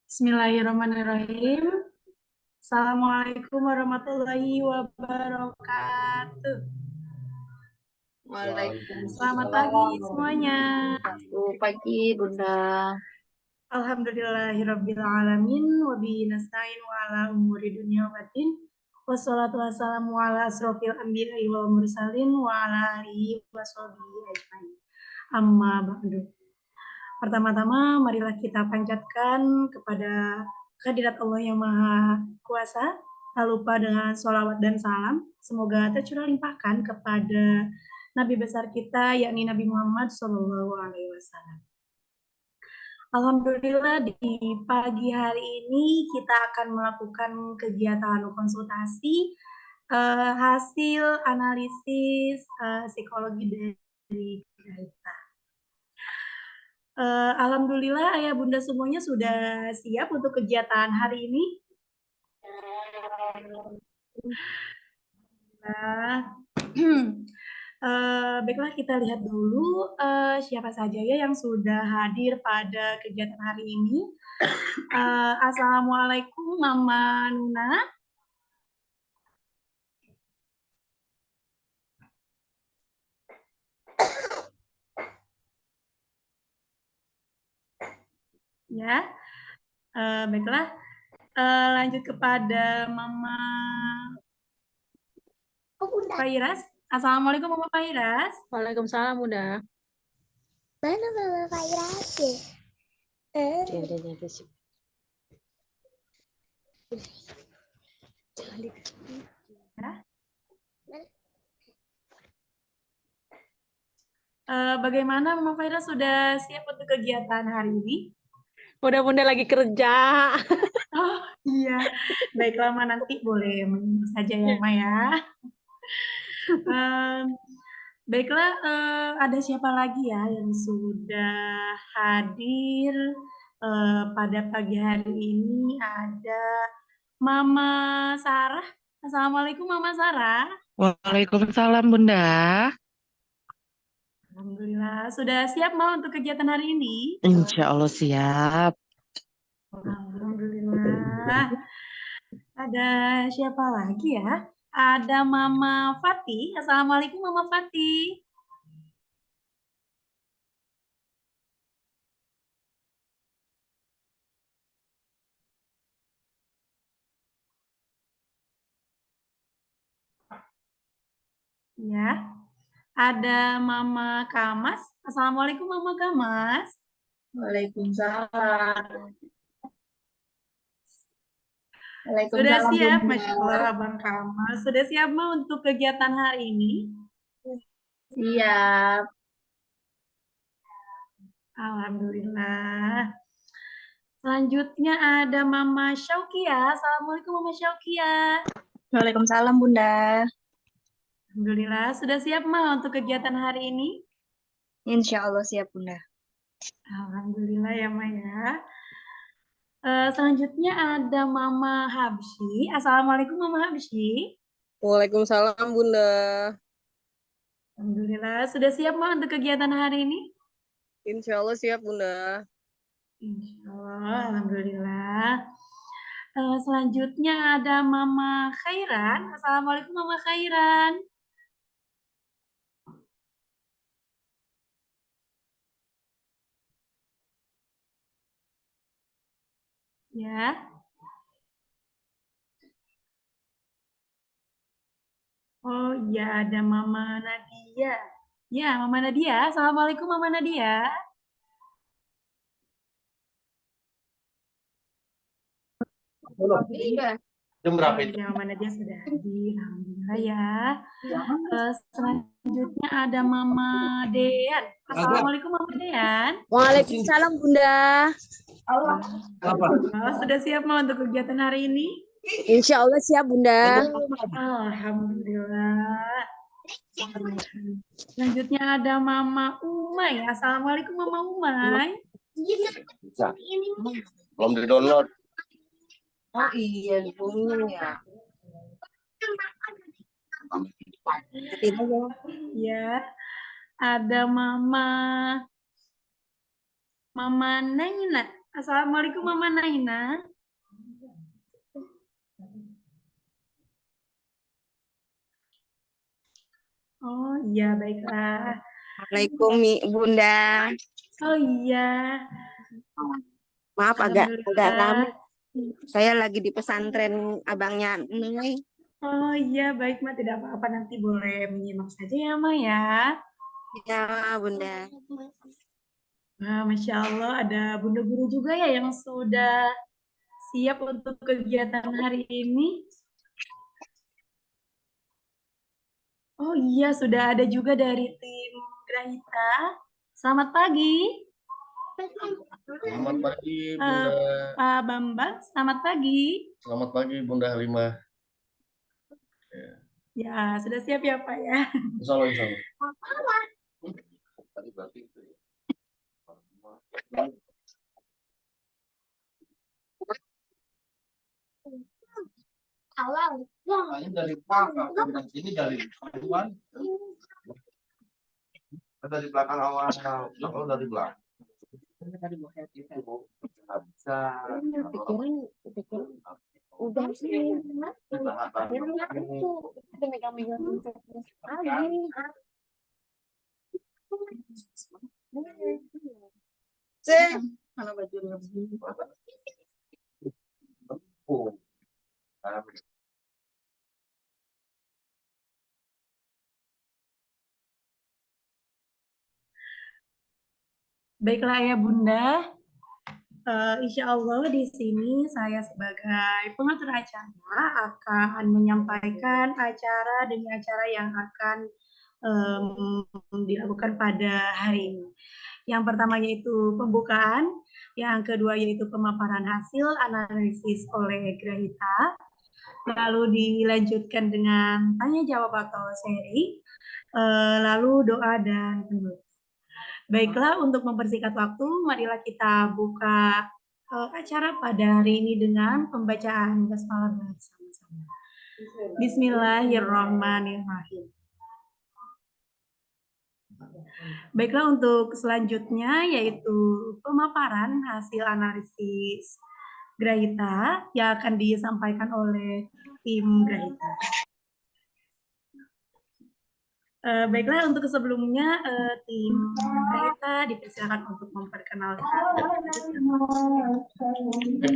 Bismillahirrahmanirrahim. Assalamualaikum warahmatullahi wabarakatuh. Selamat pagi Waalaikumsalam semuanya. warahmatullahi pagi, Bunda. Alhamdulillahirabbil alamin wa bihi nasta'in wa ala umuri dunya waddin. Wassalatu wassalamu ala asrofil anbiya'i wal mursalin wa ala alihi washabihi ajmain. Amma ba'du. Pertama-tama marilah kita panjatkan kepada kehadirat Allah yang Maha Kuasa, tak lupa dengan sholawat dan salam. Semoga tercurah limpahkan kepada Nabi besar kita, yakni Nabi Muhammad SAW. Alhamdulillah di pagi hari ini kita akan melakukan kegiatan konsultasi hasil analisis psikologi dari kita. Alhamdulillah ayah bunda semuanya sudah siap untuk kegiatan hari ini. Baiklah kita lihat dulu siapa saja ya yang sudah hadir pada kegiatan hari ini. Assalamualaikum Mama Nuna. Ya, baiklah. Lanjut kepada Mama Fairas. Assalamualaikum Mama Fairas. Waalaikumsalam Bunda. Mana Mama Fairas ya? Bagaimana Mama Fairas sudah siap untuk kegiatan hari ini? Bunda lagi kerja. Oh iya, baiklah Ma, nanti boleh menunggu saja ya Ma ya. Baiklah, ada siapa lagi ya yang sudah hadir pada pagi hari ini? Ada Mama Sarah. Assalamualaikum Mama Sarah. Waalaikumsalam Bunda. Alhamdulillah, sudah siap Ma untuk kegiatan hari ini? Insya Allah siap. Alhamdulillah. Ada siapa lagi ya? Ada Mama Fatih. Assalamualaikum Mama Fatih. Ya. Ada Mama Kamas. Assalamualaikum Mama Kamas. Waalaikumsalam. Sudah Waalaikumsalam, siap, Bunda. Masya Allah Abang Kamas. Sudah siap Ma untuk kegiatan hari ini? Siap. Alhamdulillah. Selanjutnya ada Mama Syaukia. Assalamualaikum Mama Syaukia. Waalaikumsalam Bunda. Alhamdulillah. Sudah siap Ma untuk kegiatan hari ini? Insya Allah siap Bunda. Alhamdulillah ya Ma ya. Selanjutnya ada Mama Habsyi. Assalamualaikum Mama Habsyi. Waalaikumsalam Bunda. Alhamdulillah. Sudah siap Ma untuk kegiatan hari ini? Insya Allah siap Bunda. Insya Allah, Alhamdulillah. Selanjutnya ada Mama Khairan. Assalamualaikum Mama Khairan. Ya. Oh iya, ada Mama Nadia. Ya, Mama Nadia. Assalamualaikum Mama Nadia. Jam berapa itu? Mama Nadia sudah hadir. Alhamdulillah ya. Selanjutnya ada Mama Dean. Assalamualaikum Mama Dean. Waalaikumsalam Bunda. Sudah siap Ma untuk kegiatan hari ini? Insya Allah siap Bunda. Alhamdulillah. Selanjutnya ada Mama Umay. Assalamualaikum Mama Umay. Bisa. Belum di-download. Oh iya, ya. Ya. Ada Mama Naina. Assalamualaikum Mama Naina. Oh iya, baiklah. Waalaikum Bunda. Oh iya, Maaf agak alhamdulillah. lama. Saya lagi di pesantren abangnya Neng. Oh iya, baik Ma, tidak apa-apa, nanti boleh menyimak saja ya Ma ya. Ya Bunda. Wah, Masya Allah, ada bunda guru juga ya yang sudah siap untuk kegiatan hari ini. Oh iya, sudah ada juga dari tim Grahita. Selamat pagi, Selamat pagi, Eh, Bunda. Pak Bambang. Selamat pagi. Selamat pagi, Bunda Halimah. Ya, sudah siap ya Pak ya. Insya Allah, insya Allah. Tadi berarti itu ya. Ini dari belakang, ini dari depan. Dari belakang awal, kalau dari belakang. Bisa. Udah sih. Kita megang-megang lagi. Mana bajunya begini? Oh. Baiklah ya Bunda. Insya Allah di sini saya sebagai pengatur acara akan menyampaikan acara demi acara yang akan dilakukan pada hari ini. Yang pertama yaitu pembukaan, yang kedua yaitu pemaparan hasil analisis oleh Grahita, lalu dilanjutkan dengan tanya jawab atau seri, lalu doa dan penutup. Baiklah, untuk mempersingkat waktu, marilah kita buka acara pada hari ini dengan pembacaan basmalah bersama-sama. Bismillahirrahmanirrahim. Baiklah, untuk selanjutnya yaitu pemaparan hasil analisis Grahita yang akan disampaikan oleh tim Grahita. Baiklah, untuk sebelumnya tim Grahita dipersilakan untuk memperkenalkan.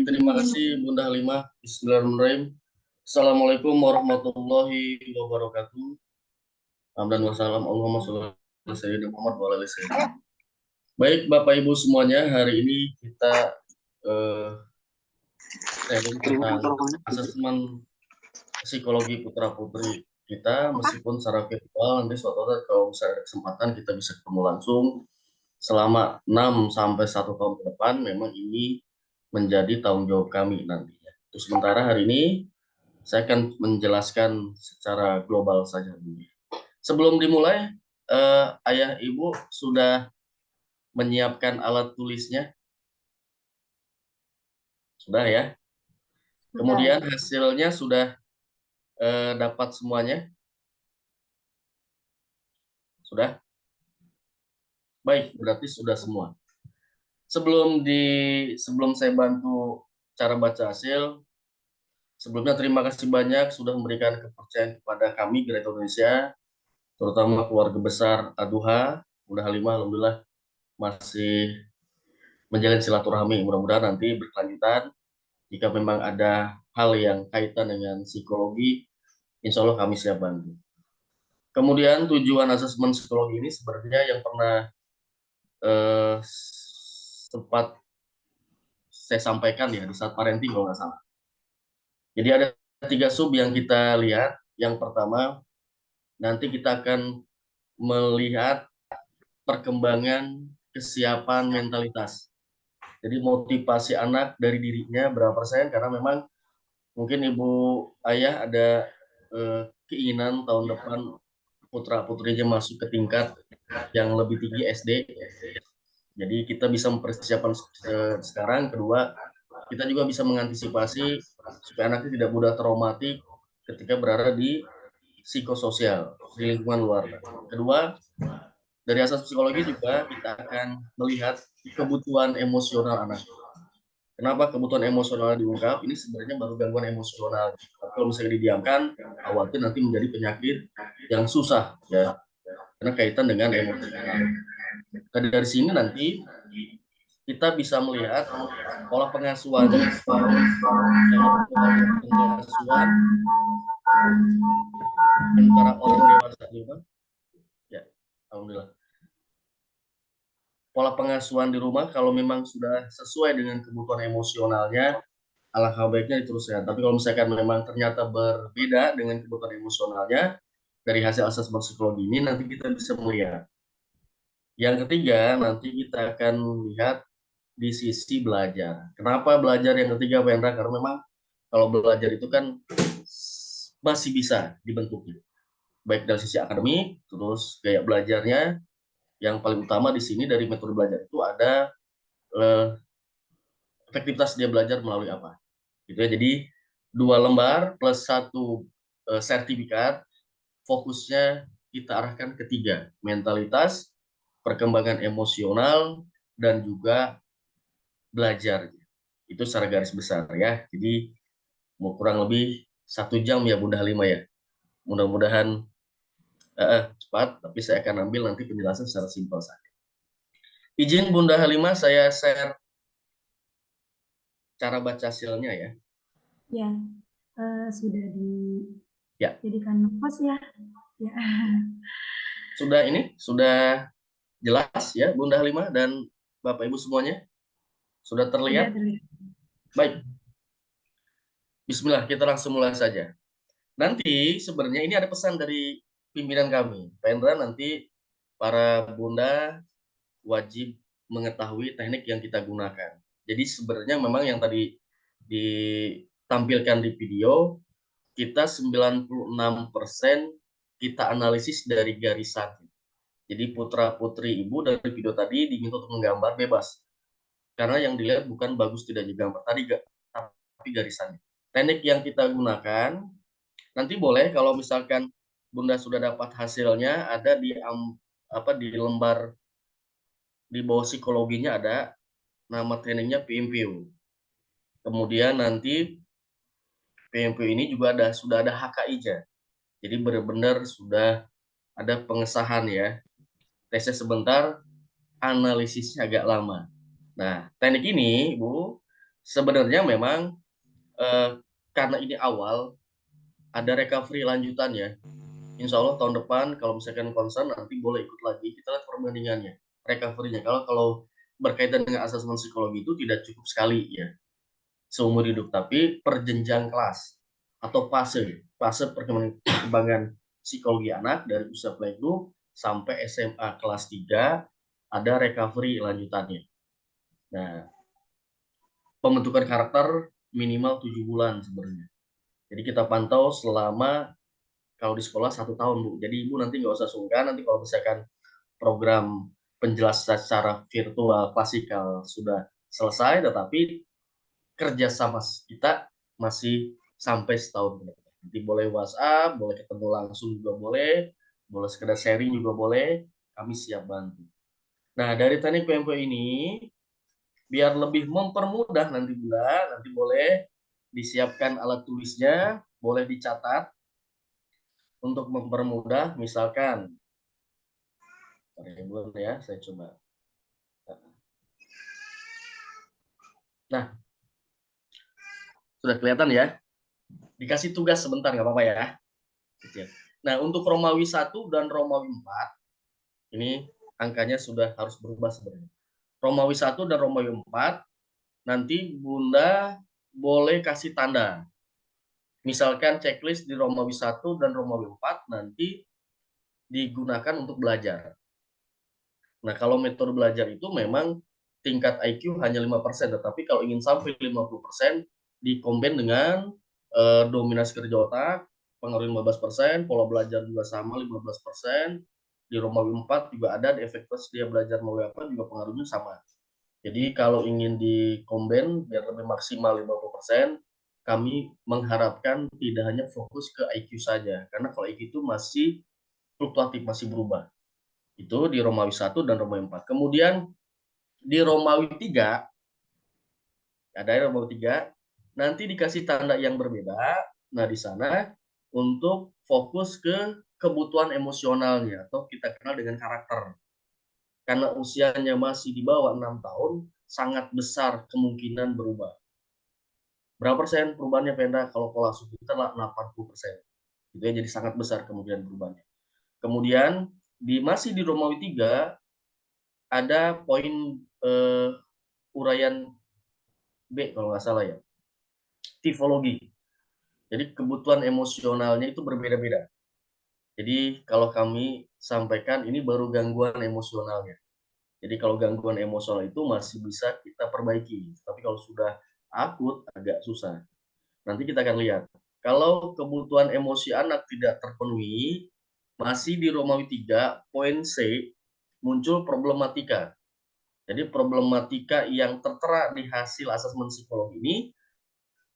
Terima kasih Bunda Halimah. Bismillahirrahmanirrahim. Assalamualaikum warahmatullahi wabarakatuh. Hamdan wa salam Allahumma sholli ala sayyidina Muhammad wa ala alihi wasallam. Baik Bapak Ibu semuanya, hari ini kita sharing tentang asesmen psikologi putra putri kita, meskipun secara virtual nanti suatu saat kalau misalnya ada kesempatan kita bisa ketemu langsung selama 6 sampai 1 tahun ke depan. Memang ini menjadi tanggung jawab kami nantinya. Untuk sementara hari ini saya akan menjelaskan secara global saja dulu. Sebelum dimulai, ayah ibu sudah menyiapkan alat tulisnya? Sudah ya? Kemudian hasilnya sudah dapat semuanya? Sudah? Baik, berarti sudah semua. Sebelum saya bantu cara baca hasil, sebelumnya terima kasih banyak sudah memberikan kepercayaan kepada kami Grahita Indonesia, terutama keluarga besar Aduha, Bunda Halimah, alhamdulillah masih menjalin silaturahmi. Mudah-mudahan nanti berkelanjutan. Jika memang ada hal yang kaitan dengan psikologi, insya Allah kami siap bantu. Kemudian tujuan asesmen psikologi ini sebenarnya yang pernah sempat saya sampaikan ya di saat parenting kalau nggak salah. Jadi ada 3 sub yang kita lihat. Yang pertama, nanti kita akan melihat perkembangan kesiapan mentalitas. Jadi motivasi anak dari dirinya berapa persen, karena memang mungkin ibu ayah ada keinginan tahun depan putra putrinya masuk ke tingkat yang lebih tinggi SD. Jadi kita bisa mempersiapkan sekarang. Kedua, kita juga bisa mengantisipasi supaya anaknya tidak mudah traumatik ketika berada di psikososial, di lingkungan luar. Kedua, dari asas psikologi juga kita akan melihat kebutuhan emosional anak. Kenapa kebutuhan emosional diungkap? Ini sebenarnya baru gangguan emosional. Tapi kalau misalnya didiamkan, khawatir nanti menjadi penyakit yang susah ya, karena kaitan dengan emosional. Nah, dari sini nanti kita bisa melihat pola pengasuhan antara orang dewasa juga. Ya, alhamdulillah. Pola pengasuhan di rumah kalau memang sudah sesuai dengan kebutuhan emosionalnya, alangkah baiknya diteruskan. Tapi kalau misalkan memang ternyata berbeda dengan kebutuhan emosionalnya, dari hasil asesmen psikologi ini nanti kita bisa melihat. Yang ketiga, nanti kita akan lihat di sisi belajar. Kenapa belajar yang ketiga, Pak Hendra? Karena memang kalau belajar itu kan masih bisa dibentuknya. Baik dari sisi akademik, terus gaya belajarnya, yang paling utama di sini dari metode belajar itu ada efektivitas dia belajar melalui apa. Gitu ya. Jadi 2 lembar plus 1 sertifikat, fokusnya kita arahkan ke 3, mentalitas, perkembangan emosional, dan juga belajar. Itu secara garis besar ya. Jadi mau kurang lebih 1 jam ya Bunda Halimah ya. Mudah-mudahan cepat, tapi saya akan ambil nanti penjelasan secara simpel saja. Izin Bunda Halimah, saya share cara baca hasilnya ya. Ya, sudah Ya. dijadikan nafas ya. Ya. Sudah jelas ya Bunda Halimah dan Bapak Ibu semuanya? Sudah terlihat? Sudah terlihat. Baik. Bismillah, kita langsung mulai saja. Nanti sebenarnya ini ada pesan dari pimpinan kami. Pak Hendra, nanti para Bunda wajib mengetahui teknik yang kita gunakan. Jadi sebenarnya memang yang tadi ditampilkan di video, kita 96% kita analisis dari garisan. Jadi putra-putri ibu dari video tadi diminta untuk menggambar bebas. Karena yang dilihat bukan bagus tidaknya gambar tadi, tapi garisannya. Teknik yang kita gunakan, nanti boleh kalau misalkan Bunda sudah dapat hasilnya, ada di lembar di bawah psikologinya ada nama trainingnya PMPU. Kemudian nanti PMPU ini juga sudah ada HKI-nya. Jadi benar-benar sudah ada pengesahan ya. Tesnya sebentar, analisisnya agak lama. Nah, teknik ini, Bu, sebenarnya memang karena ini awal, ada recovery lanjutannya. Insya Allah tahun depan, kalau misalkan concern, nanti boleh ikut lagi. Kita lihat perbandingannya, recovery-nya. Kalau berkaitan dengan asesmen psikologi itu tidak cukup sekali ya, seumur hidup, tapi perjenjang kelas atau fase perkembangan psikologi anak dari usia playgroup sampai SMA kelas 3 ada recovery lanjutannya. Nah, pembentukan karakter minimal 7 bulan sebenarnya. Jadi kita pantau selama kalau di sekolah 1 tahun, Bu. Jadi Ibu nanti nggak usah sungkan, nanti kalau misalkan program penjelasan secara virtual klasikal sudah selesai, tetapi kerjasama kita masih sampai setahun. Nanti boleh WhatsApp, boleh ketemu langsung juga boleh sekedar sharing juga boleh, kami siap bantu. Nah, dari teknik PMP ini, biar lebih mempermudah nanti Bunda, nanti boleh disiapkan alat tulisnya, boleh dicatat untuk mempermudah, misalkan, ya, saya coba. Nah, sudah kelihatan ya? Dikasih tugas sebentar, nggak apa-apa ya? Nah, untuk Romawi 1 dan Romawi 4, ini angkanya sudah harus berubah sebenarnya. Romawi 1 dan Romawi 4, nanti Bunda boleh kasih tanda. Misalkan checklist di Romawi 1 dan Romawi 4 nanti digunakan untuk belajar. Nah, kalau metode belajar itu memang tingkat IQ hanya 5%, tetapi kalau ingin sampai 50%, dikombin dengan dominasi kerja otak, pengaruh 15%, pola belajar juga sama 15%, di Romawi 4 juga ada, di efektivitas dia belajar melalui apa juga pengaruhnya sama. Jadi kalau ingin dikombin biar lebih maksimal 50%, kami mengharapkan tidak hanya fokus ke IQ saja, karena kalau IQ itu masih fluktuatif, masih berubah. Itu di Romawi 1 dan Romawi 4. Kemudian di Romawi 3, Ada Romawi 3, nanti dikasih tanda yang berbeda. Nah, di sana untuk fokus ke kebutuhan emosionalnya atau kita kenal dengan karakter. Karena usianya masih di bawah 6 tahun, sangat besar kemungkinan berubah. Berapa persen perubahannya Penda? Kalau pola asuh kita lah 80%. Itu ya, jadi sangat besar kemungkinan berubahnya. Kemudian masih di Romawi 3 ada poin uraian B kalau nggak salah ya. Tipologi. Jadi kebutuhan emosionalnya itu berbeda-beda. Jadi kalau kami sampaikan ini baru gangguan emosionalnya. Jadi kalau gangguan emosional itu masih bisa kita perbaiki. Tapi kalau sudah akut agak susah. Nanti kita akan lihat. Kalau kebutuhan emosi anak tidak terpenuhi, masih di Romawi 3, poin C, muncul problematika. Jadi problematika yang tertera di hasil asesmen psikologi ini,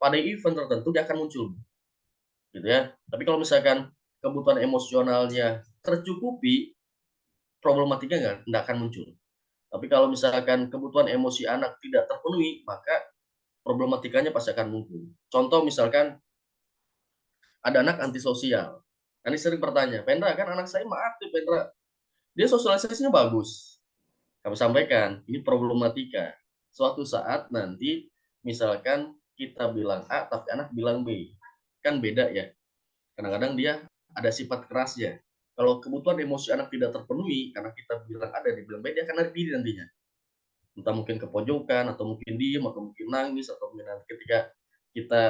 pada event tertentu dia akan muncul. Gitu ya. Tapi kalau misalkan kebutuhan emosionalnya tercukupi, problematika nggak akan muncul. Tapi kalau misalkan kebutuhan emosi anak tidak terpenuhi, maka problematikanya pasti akan muncul. Contoh misalkan ada anak antisosial. Ini sering bertanya, Pendra kan anak saya mah aktif, Pendra. Dia sosialisasinya bagus. Kami sampaikan, ini problematika. Suatu saat nanti misalkan kita bilang A, tapi anak bilang B. Kan beda ya. Kadang-kadang dia ada sifat kerasnya. Kalau kebutuhan emosi anak tidak terpenuhi, karena kita bilang ada, dia bilang B, dia akan lari diri nantinya. Entah mungkin ke pojokan, atau mungkin diem, atau mungkin nangis, atau mungkin nanti ketika kita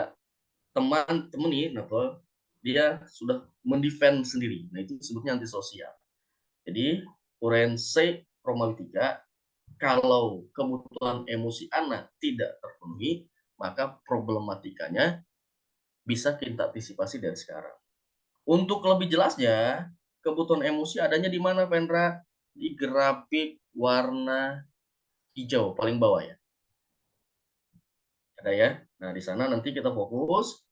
temenin, atau dia sudah mendefend sendiri. Nah, itu sebutnya antisosial. Jadi, uraian C Romawi 3, kalau kebutuhan emosi anak tidak terpenuhi, maka problematikanya bisa kita antisipasi dari sekarang. Untuk lebih jelasnya, kebutuhan emosi adanya di mana, Pendra? Di grafik warna hijau, paling bawah ya. Ada ya? Nah, di sana nanti kita fokus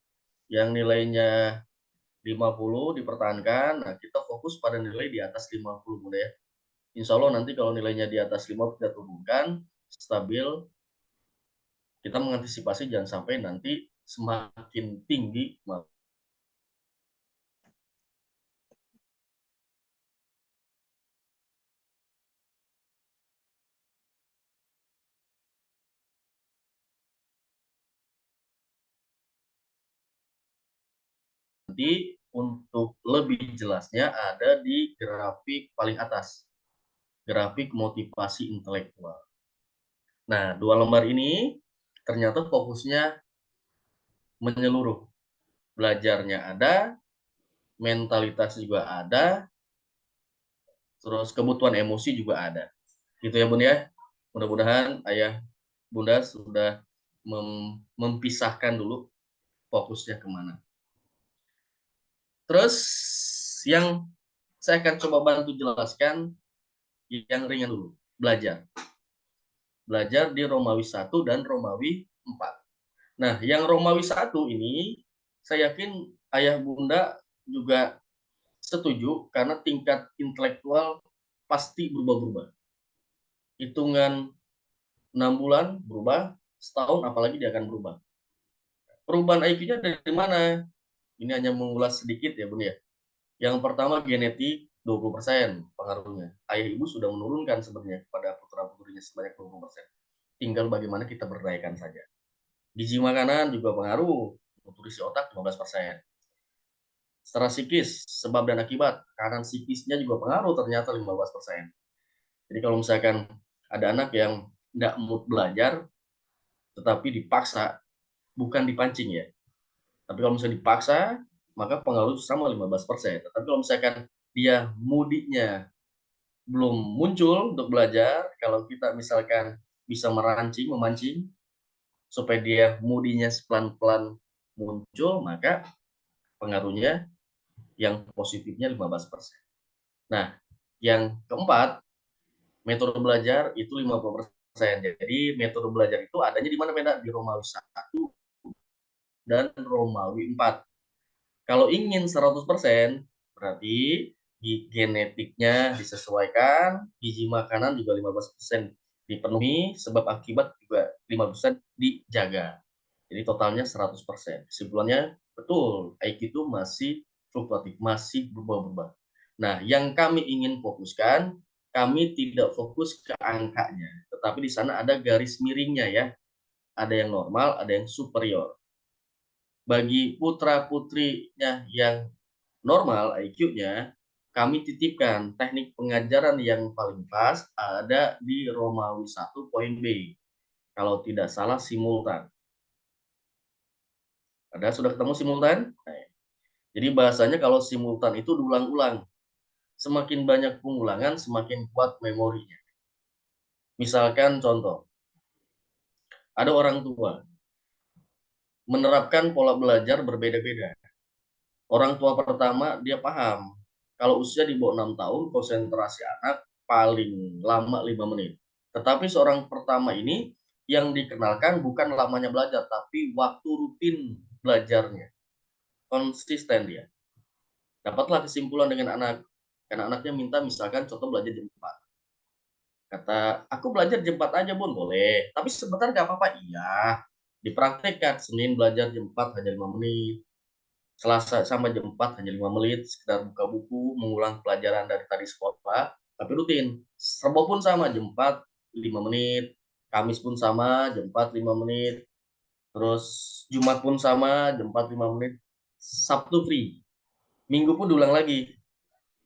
yang nilainya 50 dipertahankan. Nah, kita fokus pada nilai di atas 50, Bunda ya. Insya Allah nanti kalau nilainya di atas 50 kita turunkan, stabil, kita mengantisipasi jangan sampai nanti semakin tinggi. Nanti untuk lebih jelasnya ada di grafik paling atas. Grafik motivasi intelektual. Nah, 2 lembar ini ternyata fokusnya menyeluruh. Belajarnya ada, mentalitas juga ada, terus kebutuhan emosi juga ada. Gitu ya, Bun ya. Mudah-mudahan Ayah Bunda sudah mempisahkan dulu fokusnya kemana. Terus yang saya akan coba bantu jelaskan yang ringan dulu, belajar. Belajar di Romawi 1 dan Romawi 4. Nah, yang Romawi 1 ini, saya yakin Ayah Bunda juga setuju karena tingkat intelektual pasti berubah-ubah. Hitungan 6 bulan berubah, setahun apalagi dia akan berubah. Perubahan IQ-nya dari mana? Ini hanya mengulas sedikit ya, Bun ya. Yang pertama genetik 20% pengaruhnya. Ayah ibu sudah menurunkan sebenarnya kepada putra-putrinya sebanyak 20%. Tinggal bagaimana kita berdayakan saja. Gizi makanan juga pengaruh, nutrisi otak 15%. Secara psikis, sebab dan akibat, kanan psikisnya juga pengaruh ternyata 15%. Jadi kalau misalkan ada anak yang tidak mood belajar, tetapi dipaksa, bukan dipancing ya. Tapi kalau misalnya dipaksa, maka pengaruh sama 15%. Tapi kalau misalkan dia moodnya belum muncul untuk belajar, kalau kita misalkan bisa memancing, supaya dia moodnya pelan-pelan muncul, maka pengaruhnya yang positifnya 15%. Nah, yang keempat, metode belajar itu 50%. Jadi metode belajar itu adanya di mana, Beda? Di Romawi 1 dan Romawi 4. Kalau ingin 100%, berarti genetiknya disesuaikan, gizi makanan juga 15%. dipenuhi, sebab akibat juga 50% dijaga. Jadi totalnya 100%. Kesimpulannya, betul, IQ itu masih fluktuatif, masih berubah-ubah. Nah, yang kami ingin fokuskan, kami tidak fokus ke angkanya, tetapi di sana ada garis miringnya ya. Ada yang normal, ada yang superior. Bagi putra-putrinya yang normal IQ-nya, kami titipkan teknik pengajaran yang paling pas ada di Romawi 1 poin B. Kalau tidak salah simultan. Sudah ketemu simultan? Nah, jadi bahasanya kalau simultan itu diulang-ulang. Semakin banyak pengulangan, semakin kuat memorinya. Misalkan contoh, ada orang tua menerapkan pola belajar berbeda-beda. Orang tua pertama dia paham, kalau usia di bawah 6 tahun, konsentrasi anak paling lama 5 menit. Tetapi seorang pertama ini yang dikenalkan bukan lamanya belajar, tapi waktu rutin belajarnya. Konsisten dia. Dapatlah kesimpulan dengan anak. Karena anaknya minta misalkan contoh belajar jam 4. Kata, aku belajar jam 4 aja bun, boleh. Tapi sebentar gak apa-apa, iya. Dipraktekkan, Senin belajar jam 4 hanya 5 menit. Selasa sama jam 4 hanya 5 menit, sekedar buka buku, mengulang pelajaran dari tadi sekolah, tapi rutin. Rebo pun sama, jam 4, 5 menit. Kamis pun sama, jam 4, 5 menit. Terus Jumat pun sama, jam 4, 5 menit. Sabtu free. Minggu pun diulang lagi.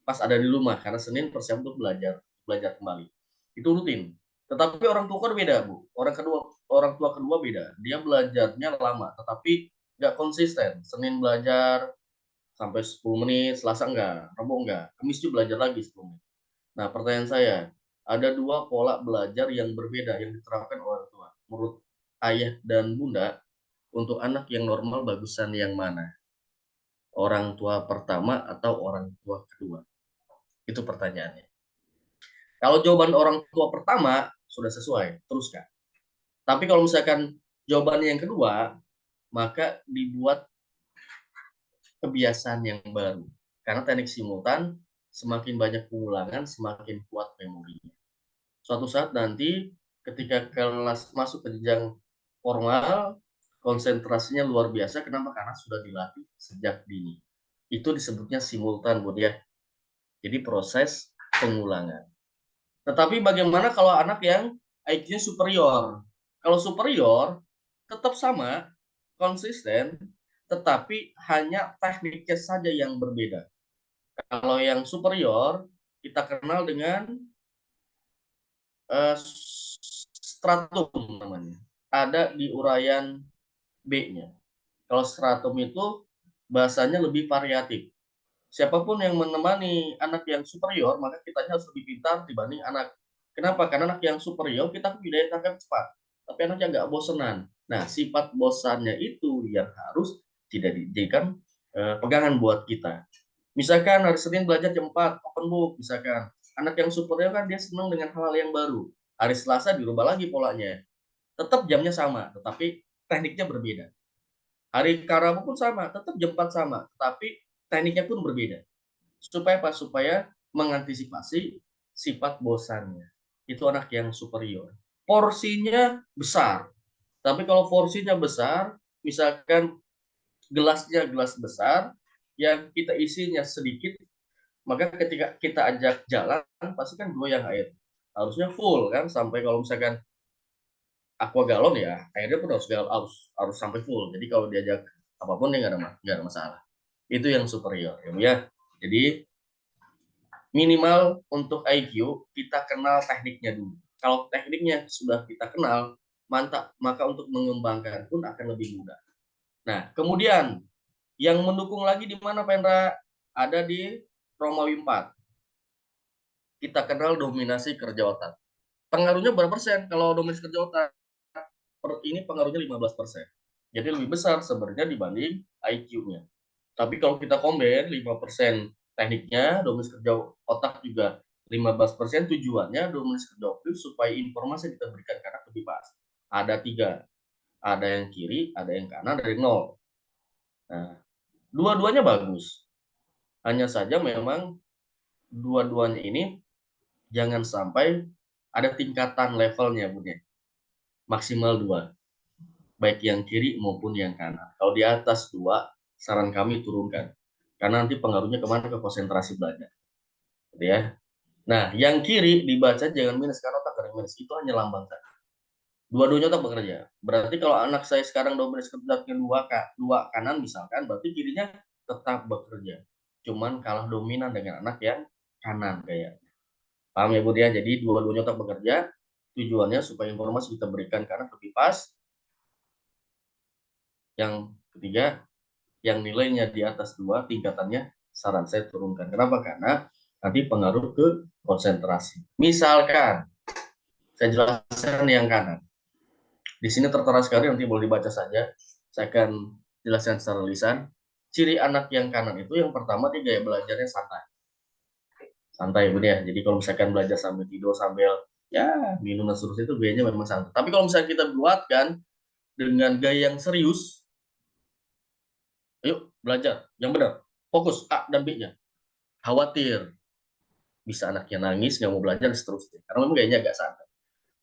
Pas ada di rumah, karena Senin persiapan untuk belajar kembali. Itu rutin. Tetapi orang tua kan beda, Bu. Orang tua kedua beda. Dia belajarnya lama, tetapi nggak konsisten. Senin belajar sampai 10 menit, Selasa enggak, Rabu enggak, Kamis juga belajar lagi 10 menit. Nah, pertanyaan saya, ada dua pola belajar yang berbeda yang diterapkan orang tua. Menurut ayah dan bunda, untuk anak yang normal bagusan yang mana? Orang tua pertama atau orang tua kedua? Itu pertanyaannya. Kalau jawaban orang tua pertama sudah sesuai, teruskan. Tapi kalau misalkan jawabannya yang kedua, maka dibuat kebiasaan yang baru. Karena teknik simultan, semakin banyak pengulangan, semakin kuat memorinya. Suatu saat nanti, ketika kelas masuk ke jenjang formal, konsentrasinya luar biasa. Kenapa? Karena sudah dilatih sejak dini. Itu disebutnya simultan, Bu ya. Jadi proses pengulangan. Tetapi bagaimana kalau anak yang IQ-nya superior? Kalau superior, tetap sama, konsisten, tetapi hanya tekniknya saja yang berbeda. Kalau yang superior, kita kenal dengan stratum namanya. Ada di uraian B-nya. Kalau stratum itu bahasanya lebih variatif. Siapapun yang menemani anak yang superior, maka kita harus lebih pintar dibanding anak. Kenapa? Karena anak yang superior kita daya tangkap cepat, tapi anaknya nggak bosenan. Nah, sifat bosannya itu yang harus tidak dijadikan pegangan buat kita. Misalkan hari Senin belajar jam 4, open book, misalkan. Anak yang superior kan dia senang dengan hal-hal yang baru. Hari Selasa dirubah lagi polanya. Tetap jamnya sama, tetapi tekniknya berbeda. Hari Rabu pun sama, tetap jam 4 sama, tetapi tekniknya pun berbeda. Supaya apa? Supaya mengantisipasi sifat bosannya. Itu anak yang superior. Porsinya besar. Tapi kalau porsinya besar, misalkan gelasnya gelas besar, yang kita isinya sedikit, maka ketika kita ajak jalan, pasti kan goyang air. Harusnya full kan, sampai kalau misalkan aqua galon ya, airnya pun harus sampai full. Jadi kalau diajak apapun ya nggak ada masalah. Itu yang superior ya. Jadi minimal untuk IQ kita kenal tekniknya dulu. Kalau tekniknya sudah kita kenal, mantap, maka untuk mengembangkan pun akan lebih mudah. Nah, kemudian yang mendukung lagi di mana Pendra? Ada di Romawi 4. Kita kenal dominasi kerja otak. Pengaruhnya berapa persen kalau dominasi kerja otak? Ini pengaruhnya 15%. Jadi lebih besar sebenarnya dibanding IQ-nya. Tapi kalau kita combine 5% tekniknya, dominasi kerja otak juga 15%, tujuannya dominasi kerja otak supaya informasi yang kita berikan ke anak lebih pas. Ada 3. Ada yang kiri, ada yang kanan, ada yang 0. Nah, dua-duanya bagus. Hanya saja memang dua-duanya ini jangan sampai ada tingkatan levelnya Bun ya. Maksimal 2. Baik yang kiri maupun yang kanan. Kalau di atas 2, saran kami turunkan. Karena nanti pengaruhnya kemana? Ke konsentrasi belajar. Gitu ya. Nah, yang kiri dibaca jangan minus karena otak ada minus. Itu hanya lambang saja. Dua-duanya otak bekerja. Berarti kalau anak saya sekarang dominan kerjanya 2 kanan misalkan, berarti kirinya tetap bekerja. Cuman kalah dominan dengan anak yang kanan kayak. Paham ya Bud ya? Jadi dua-duanya otak bekerja. Tujuannya supaya informasi kita berikan karena lebih pas. Yang ketiga, yang nilainya di atas 2, tingkatannya saran saya turunkan. Kenapa? Karena nanti pengaruh ke konsentrasi. Misalkan, saya jelaskan yang kanan. Di sini tertera sekali, nanti boleh dibaca saja. Saya akan jelaskan secara lisan. Ciri anak yang kanan itu yang pertama dia gaya belajarnya santai. Santai Bun ya. Jadi kalau misalkan belajar sambil tidur, sambil ya minum dan seterusnya itu gayanya memang santai. Tapi kalau misalkan kita buatkan dengan gaya yang serius, ayo belajar yang benar, fokus A dan B-nya. Khawatir bisa anaknya nangis, nggak mau belajar dan seterusnya. Karena memang gayanya agak santai.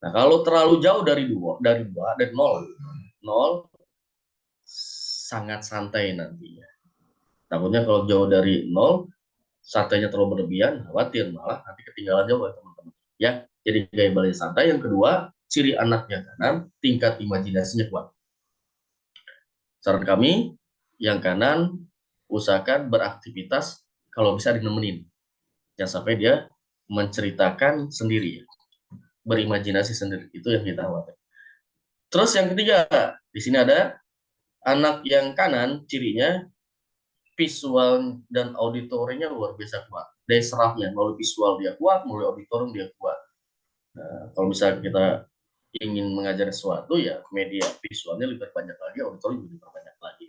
Nah, kalau terlalu jauh dari 0 sangat santai nantinya. Takutnya kalau jauh dari 0, santainya terlalu berlebihan, khawatir malah nanti ketinggalan jauh ya teman-teman. Ya, jadi gaya belajar santai. Yang kedua, ciri anak yang kanan, tingkat imajinasinya kuat. Saran kami, yang kanan usahakan beraktivitas kalau bisa dinemenin. Jangan sampai dia menceritakan sendiri, berimajinasi sendiri. Itu yang kita khawatir. Terus yang ketiga, di sini ada anak yang kanan, cirinya visual dan auditorinya luar biasa kuat. Dari serapnya, melalui visual dia kuat, melalui auditorium dia kuat. Nah, kalau misalnya kita ingin mengajar sesuatu, ya media visualnya lebih banyak lagi, auditorium lebih banyak lagi.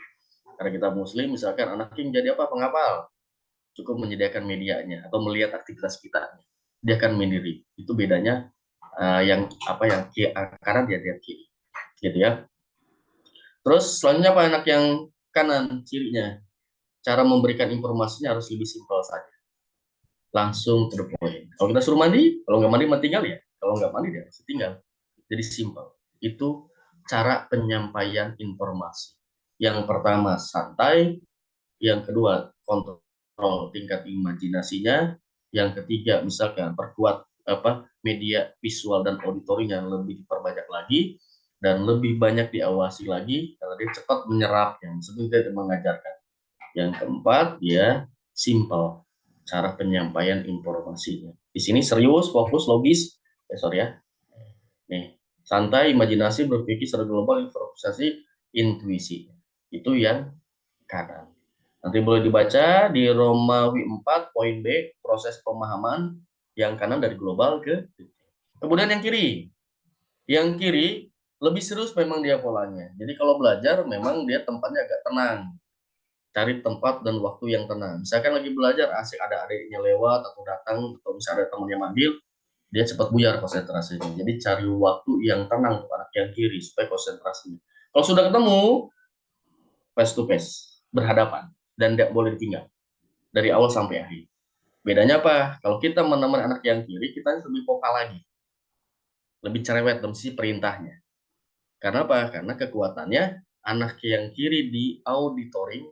Karena kita muslim, misalkan anak yang jadi apa? Penghafal. Cukup menyediakan medianya atau melihat aktivitas kita. Dia akan mandiri. Itu bedanya yang kanan dia lihat kiri. Gitu ya. Terus selanjutnya apa anak yang kanan cirinya? Cara memberikan informasinya harus lebih simpel saja. Langsung to the point. Kalau kita suruh mandi, kalau nggak mandi tinggal ya. Kalau nggak mandi dia harus tinggal. Jadi simpel. Itu cara penyampaian informasi. Yang pertama santai, yang kedua kontrol tingkat imajinasinya, yang ketiga misalkan perkuat media visual dan auditorinya lebih diperbanyak lagi dan lebih banyak diawasi lagi karena dia cepat menyerapnya meskipun dia mengajarkan. Yang keempat dia simple cara penyampaian informasinya. Di sini serius, fokus, logis, nih santai, imajinasi, berpikir secara global, improvisasi, intuisi. Itu yang kanan. Nanti boleh dibaca di Romawi 4 poin B, proses pemahaman yang kanan dari global ke detail. Kemudian yang kiri. Yang kiri lebih serius memang dia polanya. Jadi kalau belajar memang dia tempatnya agak tenang. Cari tempat dan waktu yang tenang. Misalkan lagi belajar asik ada adiknya lewat atau datang atau misalnya ada temannya manggil, dia cepat buyar konsentrasinya. Jadi cari waktu yang tenang untuk anak yang kiri supaya konsentrasinya. Kalau sudah ketemu, face to face, berhadapan dan tidak boleh ditinggal dari awal sampai akhir. Bedanya apa? Kalau kita menemani anak yang kiri, kita lebih vokal lagi, lebih cerewet dalam sisi perintahnya. Karena apa? Karena kekuatannya anak yang kiri di auditoring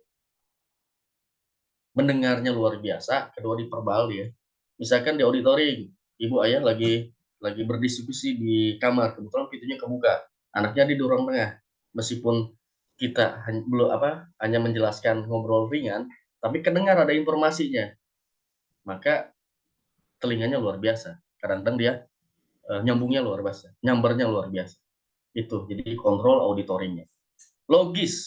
mendengarnya luar biasa, kedua diperbal ya. Misalkan di auditoring, ibu ayah lagi berdiskusi di kamar, kebetulan pintunya kebuka, anaknya di dorong tengah, meskipun kita hanya menjelaskan ngobrol ringan, tapi kedengar ada informasinya, maka telinganya luar biasa. Kadang-kadang dia nyambungnya luar biasa, nyambernya luar biasa. Itu jadi kontrol auditoringnya. Logis,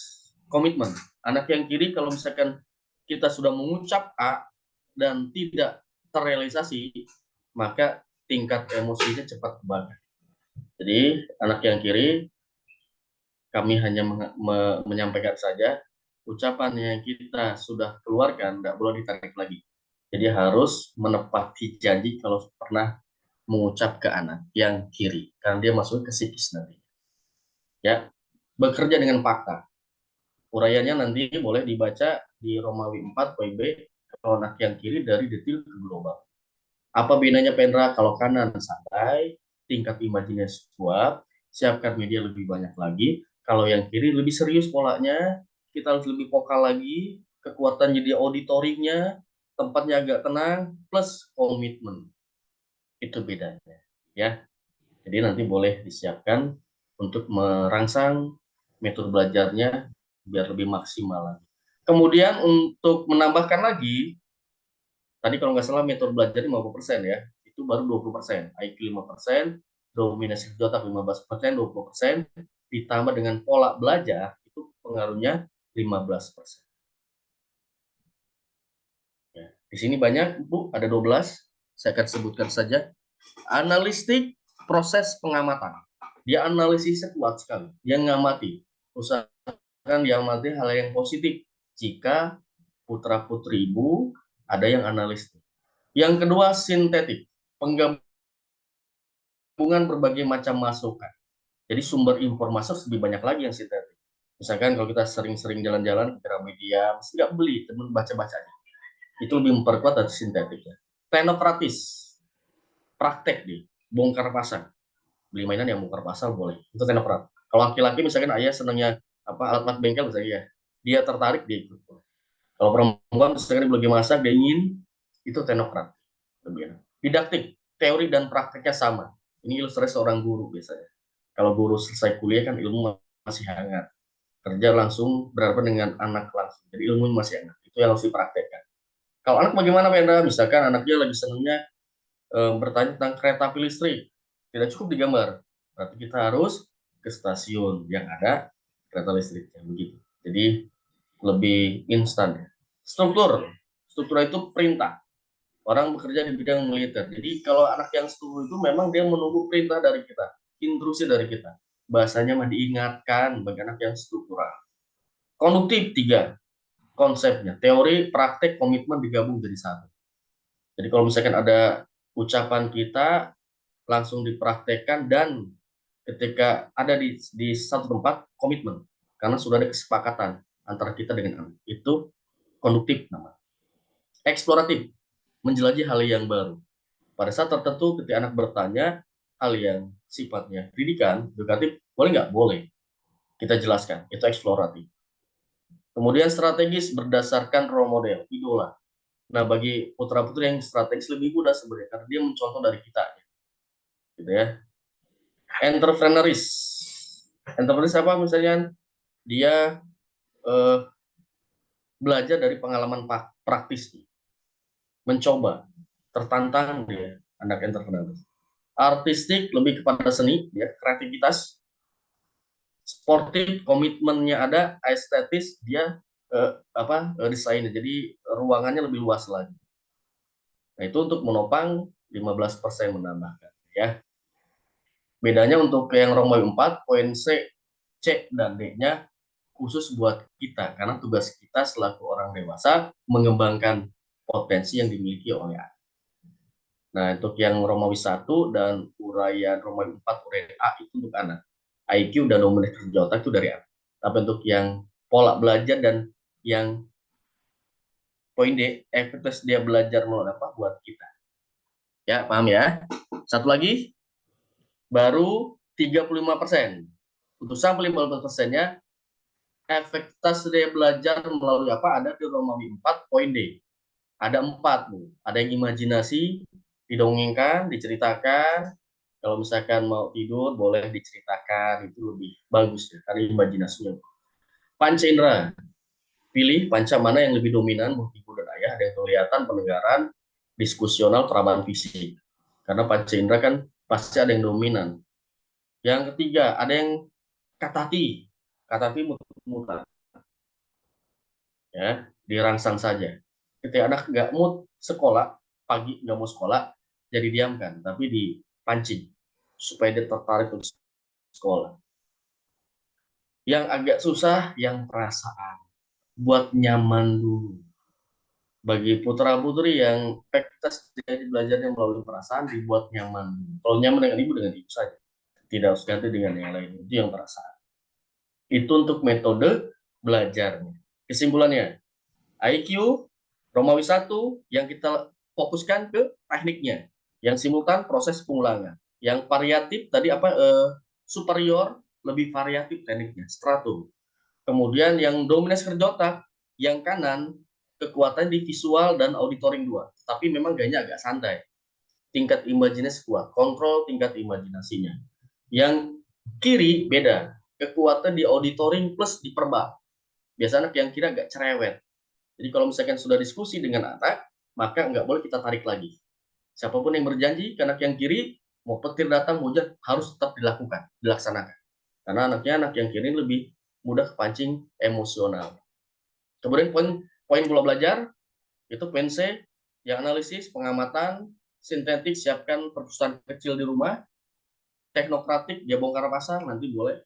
komitmen. Anak yang kiri kalau misalkan kita sudah mengucap A dan tidak terrealisasi, maka tingkat emosinya cepat kebakar. Jadi anak yang kiri kami hanya menyampaikan saja ucapan yang kita sudah keluarkan tidak boleh ditarik lagi. Jadi harus menepati janji kalau pernah mengucap ke anak yang kiri karena dia masuk ke psikis nanti. Ya, bekerja dengan fakta. Uraiannya nanti boleh dibaca di Romawi 4 poin B kalau anak yang kiri dari detail ke global. Apa bedanya Pendra? Kalau kanan santai, tingkat imajinasi kuat, siapkan media lebih banyak lagi. Kalau yang kiri lebih serius polanya, kita harus lebih vokal lagi, kekuatan jadi auditorinya, tempatnya agak tenang, plus komitmen. Itu bedanya, ya. Jadi nanti boleh disiapkan untuk merangsang metode belajarnya biar lebih maksimal lagi. Kemudian untuk menambahkan lagi, tadi kalau nggak salah metode belajar 50% ya, itu baru 20%, IQ 5%, dominasi kerja otak 15%, 20%, ditambah dengan pola belajar, itu pengaruhnya 15%. Ya, di sini banyak, Bu, ada 12, saya akan sebutkan saja. Analistik, proses pengamatan. Dia analisisnya kuat sekali, dia ngamati, usahakan dia amati hal yang positif. Jika putra-putri Ibu ada yang analistik. Yang kedua, sintetik, penggabungan berbagai macam masukan. Jadi sumber informasi harus lebih banyak lagi yang sintetik. Misalkan kalau kita sering-sering jalan-jalan ke media, mesti nggak beli, teman baca-baca aja. Itu lebih memperkuat dari sintetiknya. Teknokratis, praktek nih, bongkar pasang. Beli mainan yang bongkar pasang boleh, itu teknokrat. Kalau laki-laki misalkan ayah senangnya alat-alat bengkel misalnya, dia tertarik dia ikut. Kalau perempuan misalkan dia lagi masak, dia ingin, itu teknokrat. Lebih enak. Didaktik, teori dan prakteknya sama. Ini ilustrasi seorang guru biasanya. Kalau guru selesai kuliah kan ilmu masih hangat. Kerja langsung berhadapan dengan anak langsung. Jadi ilmu masih hangat. Itu yang harus dipraktekkan. Kalau anak bagaimana, Pendra? Misalkan anaknya lagi senangnya bertanya tentang kereta api listrik. Tidak cukup digambar. Berarti kita harus ke stasiun yang ada kereta listriknya. Begitu. Jadi lebih instan. Struktur itu perintah. Orang bekerja di bidang militer. Jadi kalau anak yang struktur itu memang dia menunggu perintah dari kita, intrusi dari kita. Bahasanya mah diingatkan bagi anak yang struktural. Konduktif 3 konsepnya, teori, praktek, komitmen digabung jadi satu. Jadi kalau misalkan ada ucapan kita langsung dipraktekkan dan ketika ada di satu tempat komitmen karena sudah ada kesepakatan antara kita dengan anak. Itu konduktif namanya. Eksploratif, menjelajahi hal yang baru. Pada saat tertentu ketika anak bertanya hal yang sifatnya pendidikan, edukatif, boleh nggak? Boleh. Kita jelaskan, itu eksploratif. Kemudian strategis berdasarkan role model, idola. Nah, bagi putra-putri yang strategis lebih mudah sebenarnya, karena dia mencontoh dari kita. Gitu ya. Entrepreneuris apa misalnya? Dia belajar dari pengalaman praktis. Mencoba, tertantang dia, anak entrepreneur. Artistik lebih kepada seni, ya, kreativitas. Sportif, komitmennya ada, estetis dia desainnya, jadi ruangannya lebih luas lagi. Nah, itu untuk menopang 15% menambahkan, ya. Bedanya untuk yang Romawi 4, poin C, C dan D-nya khusus buat kita, karena tugas kita selaku orang dewasa mengembangkan potensi yang dimiliki oleh anak. Nah, untuk yang Romawi 1 dan uraian Romawi 4 uraian A itu untuk anak. IQ dan dominasi kerja otak itu dari anak. Tapi untuk yang pola belajar dan yang poin D, efektivitas dia belajar melalui apa buat kita. Ya, paham ya? Satu lagi, baru 35%. Untuk sampai 15%-nya, efektivitas dia belajar melalui apa? Ada di Romawi 4, poin D. Ada 4, Bu. Ada yang imajinasi, didongengkan, diceritakan. Kalau misalkan mau tidur, boleh diceritakan. Itu lebih bagus ya, karena imajinasinya. Panca indera. Pilih panca mana yang lebih dominan, ibu dan ayah. Ada yang kelihatan, pendengaran, diskusional, perabaan fisik. Karena panca indera kan pasti ada yang dominan. Yang ketiga, ada yang katati. Katati muter-muter. Ya, dirangsang saja. Ketika anak nggak mood sekolah, pagi nggak mau sekolah, jadi diamkan, tapi dipancing supaya dia tertarik untuk sekolah. Yang agak susah, yang perasaan. Buat nyaman dulu. Bagi putra-putri yang efektivitas belajarnya melalui perasaan, dibuat nyaman. Kalau nyaman dengan ibu saja. Tidak harus ganti dengan yang lain. Itu yang perasaan. Itu untuk metode belajarnya. Kesimpulannya, IQ, Romawi 1, yang kita fokuskan ke tekniknya. Yang simultan, proses pengulangan. Yang variatif tadi apa? Superior, lebih variatif tekniknya, stratum. Kemudian yang dominasi kerja otak, yang kanan kekuatan di visual dan auditoring 2. Tapi memang gayanya agak santai. Tingkat imajinasi kuat, kontrol tingkat imajinasinya. Yang kiri beda, kekuatan di auditoring plus di verbal. Biasanya anak yang kiri agak cerewet. Jadi kalau misalkan sudah diskusi dengan anak, maka nggak boleh kita tarik lagi. Siapapun yang berjanji ke anak yang kiri, mau petir datang, hujan, harus tetap dilakukan, dilaksanakan. Karena anaknya anak yang kiri lebih mudah kepancing emosional. Kemudian poin pola belajar, itu poin C, yang analisis, pengamatan, sintetik, siapkan perpustakaan kecil di rumah, teknokratik, dia bongkar pasang, nanti boleh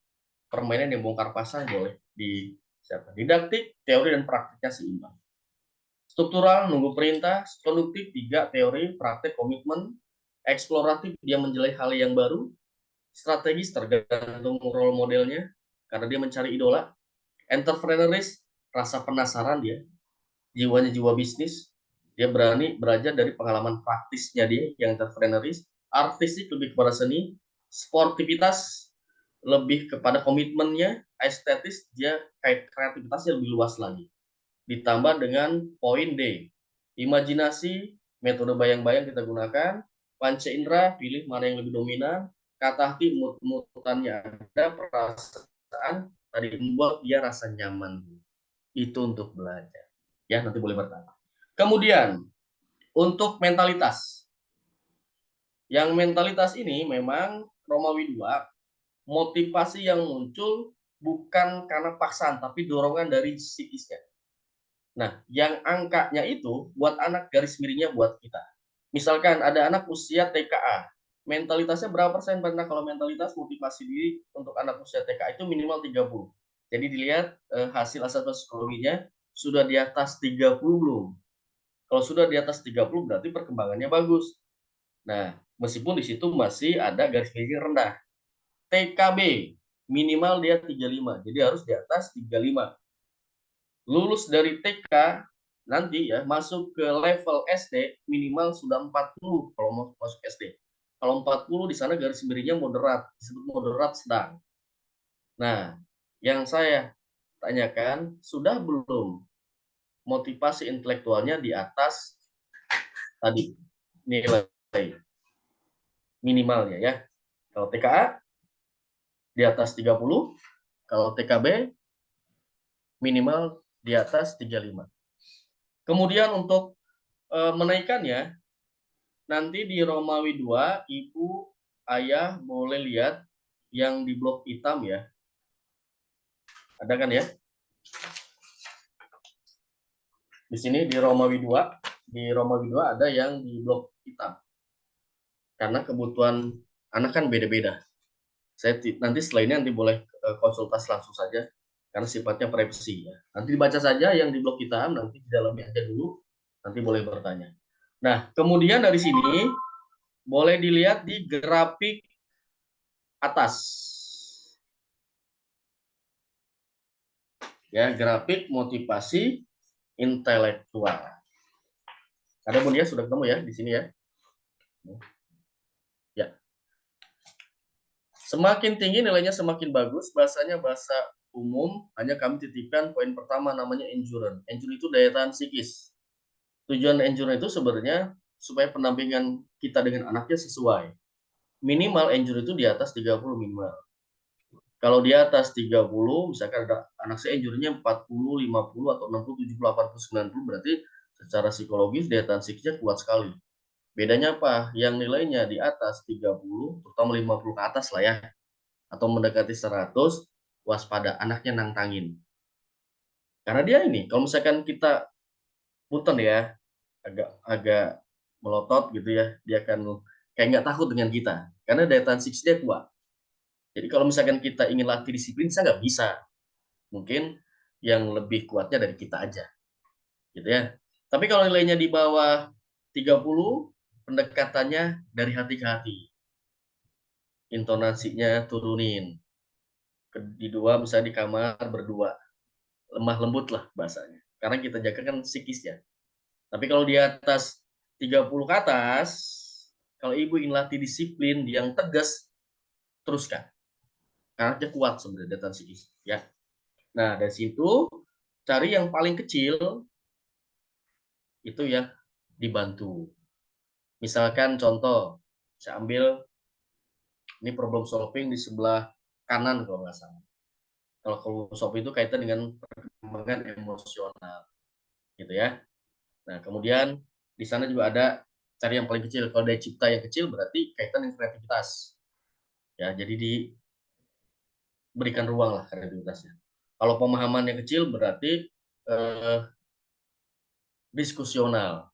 permainan yang bongkar pasang boleh disiapkan. Didaktik, teori dan praktiknya seimbang. Struktural, nunggu perintah. Produktif, 3, teori, praktek, komitmen. Eksploratif, dia menjelajah hal yang baru. Strategis, tergantung role modelnya, karena dia mencari idola. Entrepreneuris, rasa penasaran dia. Jiwanya jiwa bisnis. Dia berani belajar dari pengalaman praktisnya dia, yang entrepreneuris. Artistik, lebih kepada seni. Sportivitas, lebih kepada komitmennya. Estetis, dia kreativitasnya lebih luas lagi. Ditambah dengan poin D, imajinasi, metode bayang-bayang kita gunakan, panca indera, pilih mana yang lebih dominan, kata hati, mutannya ada, perasaan, tadi membuat dia rasa nyaman. Itu untuk belajar. Ya, nanti boleh bertanya. Kemudian, untuk mentalitas. Yang mentalitas ini memang Romawi 2, motivasi yang muncul bukan karena paksaan, tapi dorongan dari psikisnya. Nah, yang angkanya itu buat anak, garis miringnya buat kita. Misalkan ada anak usia TKA, mentalitasnya berapa persen? Karena kalau mentalitas motivasi diri untuk anak usia TKA itu minimal 30. Jadi dilihat hasil asesmen psikologinya sudah di atas 30 belum. Kalau sudah di atas 30 berarti perkembangannya bagus. Nah, meskipun di situ masih ada garis miring rendah. TKB minimal dia 35, jadi harus di atas 35. Lulus dari TK nanti ya masuk ke level SD minimal sudah 40 kalau mau masuk SD. Kalau 40 di sana garis miringnya moderat, disebut moderat sedang. Nah, yang saya tanyakan, sudah belum motivasi intelektualnya di atas tadi nilai minimalnya ya. Kalau TKA di atas 30, kalau TKB minimal di atas 35. Kemudian untuk menaikkannya, nanti di Romawi 2, ibu, ayah boleh lihat yang di blok hitam ya. Ada kan ya? Di sini di Romawi 2 ada yang di blok hitam. Karena kebutuhan anak kan beda-beda. Saya nanti setelah ini nanti boleh konsultasi langsung saja karena sifatnya privasi ya. Nanti dibaca saja yang di blok hitam, nanti di dalamnya aja dulu, nanti boleh bertanya. Nah, kemudian dari sini boleh dilihat di grafik atas. Ya, grafik motivasi intelektual. Ada Bun ya, sudah ketemu ya di sini ya. Ya. Semakin tinggi nilainya semakin bagus, bahasanya bahasa umum, hanya kami titipkan poin pertama namanya endurance. Endurance itu daya tahan psikis. Tujuan endurance itu sebenarnya supaya pendampingan kita dengan anaknya sesuai. Minimal endurance itu di atas 30 minimal. Kalau di atas 30, misalkan ada anak saya endurance-nya 40, 50, atau 60, 70, 80, 90, berarti secara psikologis daya tahan psikisnya kuat sekali. Bedanya apa? Yang nilainya di atas 30, terutama 50 ke atas lah ya, atau mendekati 100, waspada, anaknya nantangin. Karena dia ini, kalau misalkan kita punten ya, agak melotot gitu ya, dia akan kayak nggak takut dengan kita. Karena daya tahan psikis dia kuat. Jadi kalau misalkan kita ingin latih disiplin, saya nggak bisa. Mungkin yang lebih kuatnya dari kita aja. Gitu ya. Tapi kalau nilainya di bawah 30, pendekatannya dari hati ke hati. Intonasinya turunin. Di dua, misalnya di kamar berdua. Lemah lembut lah bahasanya. Karena kita jaga kan psikis ya. Tapi kalau di atas 30 ke atas, Kalau ibu ingin latih disiplin yang tegas, teruskan. Anaknya kuat sebenarnya daya tahan psikis. Ya. Nah, dari situ cari yang paling kecil itu ya dibantu. Misalkan contoh, saya ambil ini problem solving di sebelah kanan kalau nggak salah. Kalau problem solving itu kaitan dengan perkembangan emosional, gitu ya. Nah, kemudian di sana juga ada cari yang paling kecil. Kalau daya cipta yang kecil berarti kaitan dengan kreativitas. Ya, jadi diberikan ruang lah kreativitasnya. Kalau pemahaman yang kecil berarti diskusional.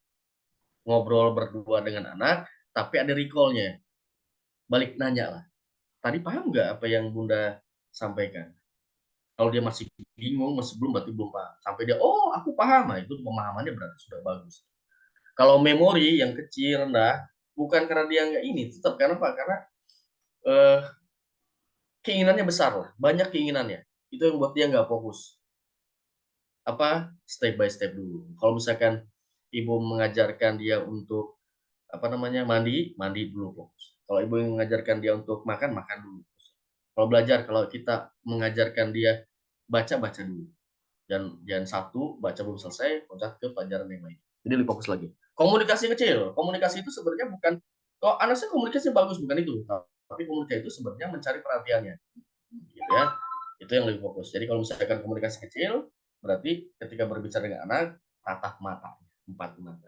Ngobrol berdua dengan anak, tapi ada recall-nya. Balik nanya lah. Tadi paham nggak apa yang Bunda sampaikan? Kalau dia masih bingung, masih belum, berarti belum paham. Sampai dia, oh aku paham. Nah, itu pemahamannya berarti sudah bagus. Kalau memori yang kecil, rendah, bukan karena dia nggak ini, tetap karena apa? Karena keinginannya besar lah, banyak keinginannya. Itu yang buat dia nggak fokus. Apa? Step by step dulu. Kalau misalkan ibu mengajarkan dia untuk mandi dulu fokus. Kalau ibu yang mengajarkan dia untuk makan dulu. Kalau belajar, kalau kita mengajarkan dia baca dulu. Jangan satu baca belum selesai, loncat ke pelajaran yang lain. Jadi lebih fokus lagi. Komunikasi kecil. Komunikasi itu sebenarnya bukan, kok anak saya komunikasi bagus, bukan itu. Tapi komunikasi itu sebenarnya mencari perhatiannya. Gitu ya. Itu yang lebih fokus. Jadi kalau misalkan komunikasi kecil, berarti ketika berbicara dengan anak, tatap mata, 4 mata.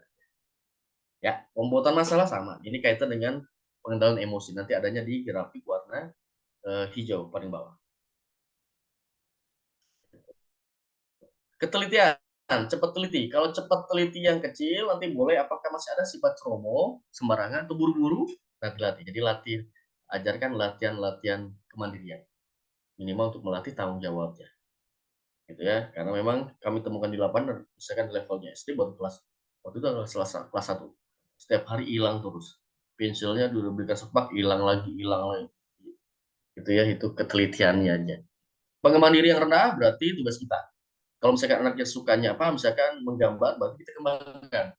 Ya, pembuatan masalah sama. Ini kaitan dengan pengendalian emosi. Nanti adanya di grafik warna hijau paling bawah. Ketelitian, cepat teliti. Kalau cepat teliti yang kecil, nanti boleh apakah masih ada sifat ceroboh, sembarangan, atau buru-buru, nanti latih. Jadi latih, ajarkan latihan-latihan kemandirian. Minimal untuk melatih tanggung jawabnya. Gitu ya, karena memang kami temukan di lapangan, misalkan di levelnya SD baru waktu itu adalah kelas 1. Setiap hari hilang terus. Pensilnya dulu diberikan sepak, hilang lagi. Gitu ya, itu ketelitiannya aja. Pengembangan diri yang rendah berarti tugas kita. Kalau misalkan anaknya sukanya apa, misalkan menggambar, berarti kita kembangkan.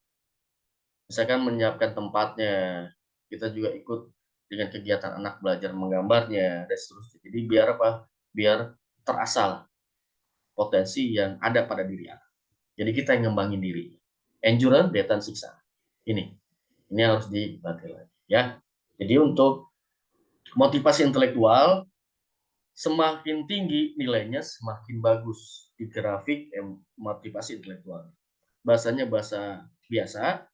Misalkan menyiapkan tempatnya, kita juga ikut dengan kegiatan anak belajar menggambarnya, dan seterusnya. Jadi biar apa? Biar terasal potensi yang ada pada diri anak. Jadi kita yang ngembangin diri. Endurance, daya tahan siksa. Ini harus dilatih lagi. Ya. Jadi untuk motivasi intelektual, semakin tinggi nilainya, semakin bagus di grafik motivasi intelektual. Bahasanya bahasa biasa,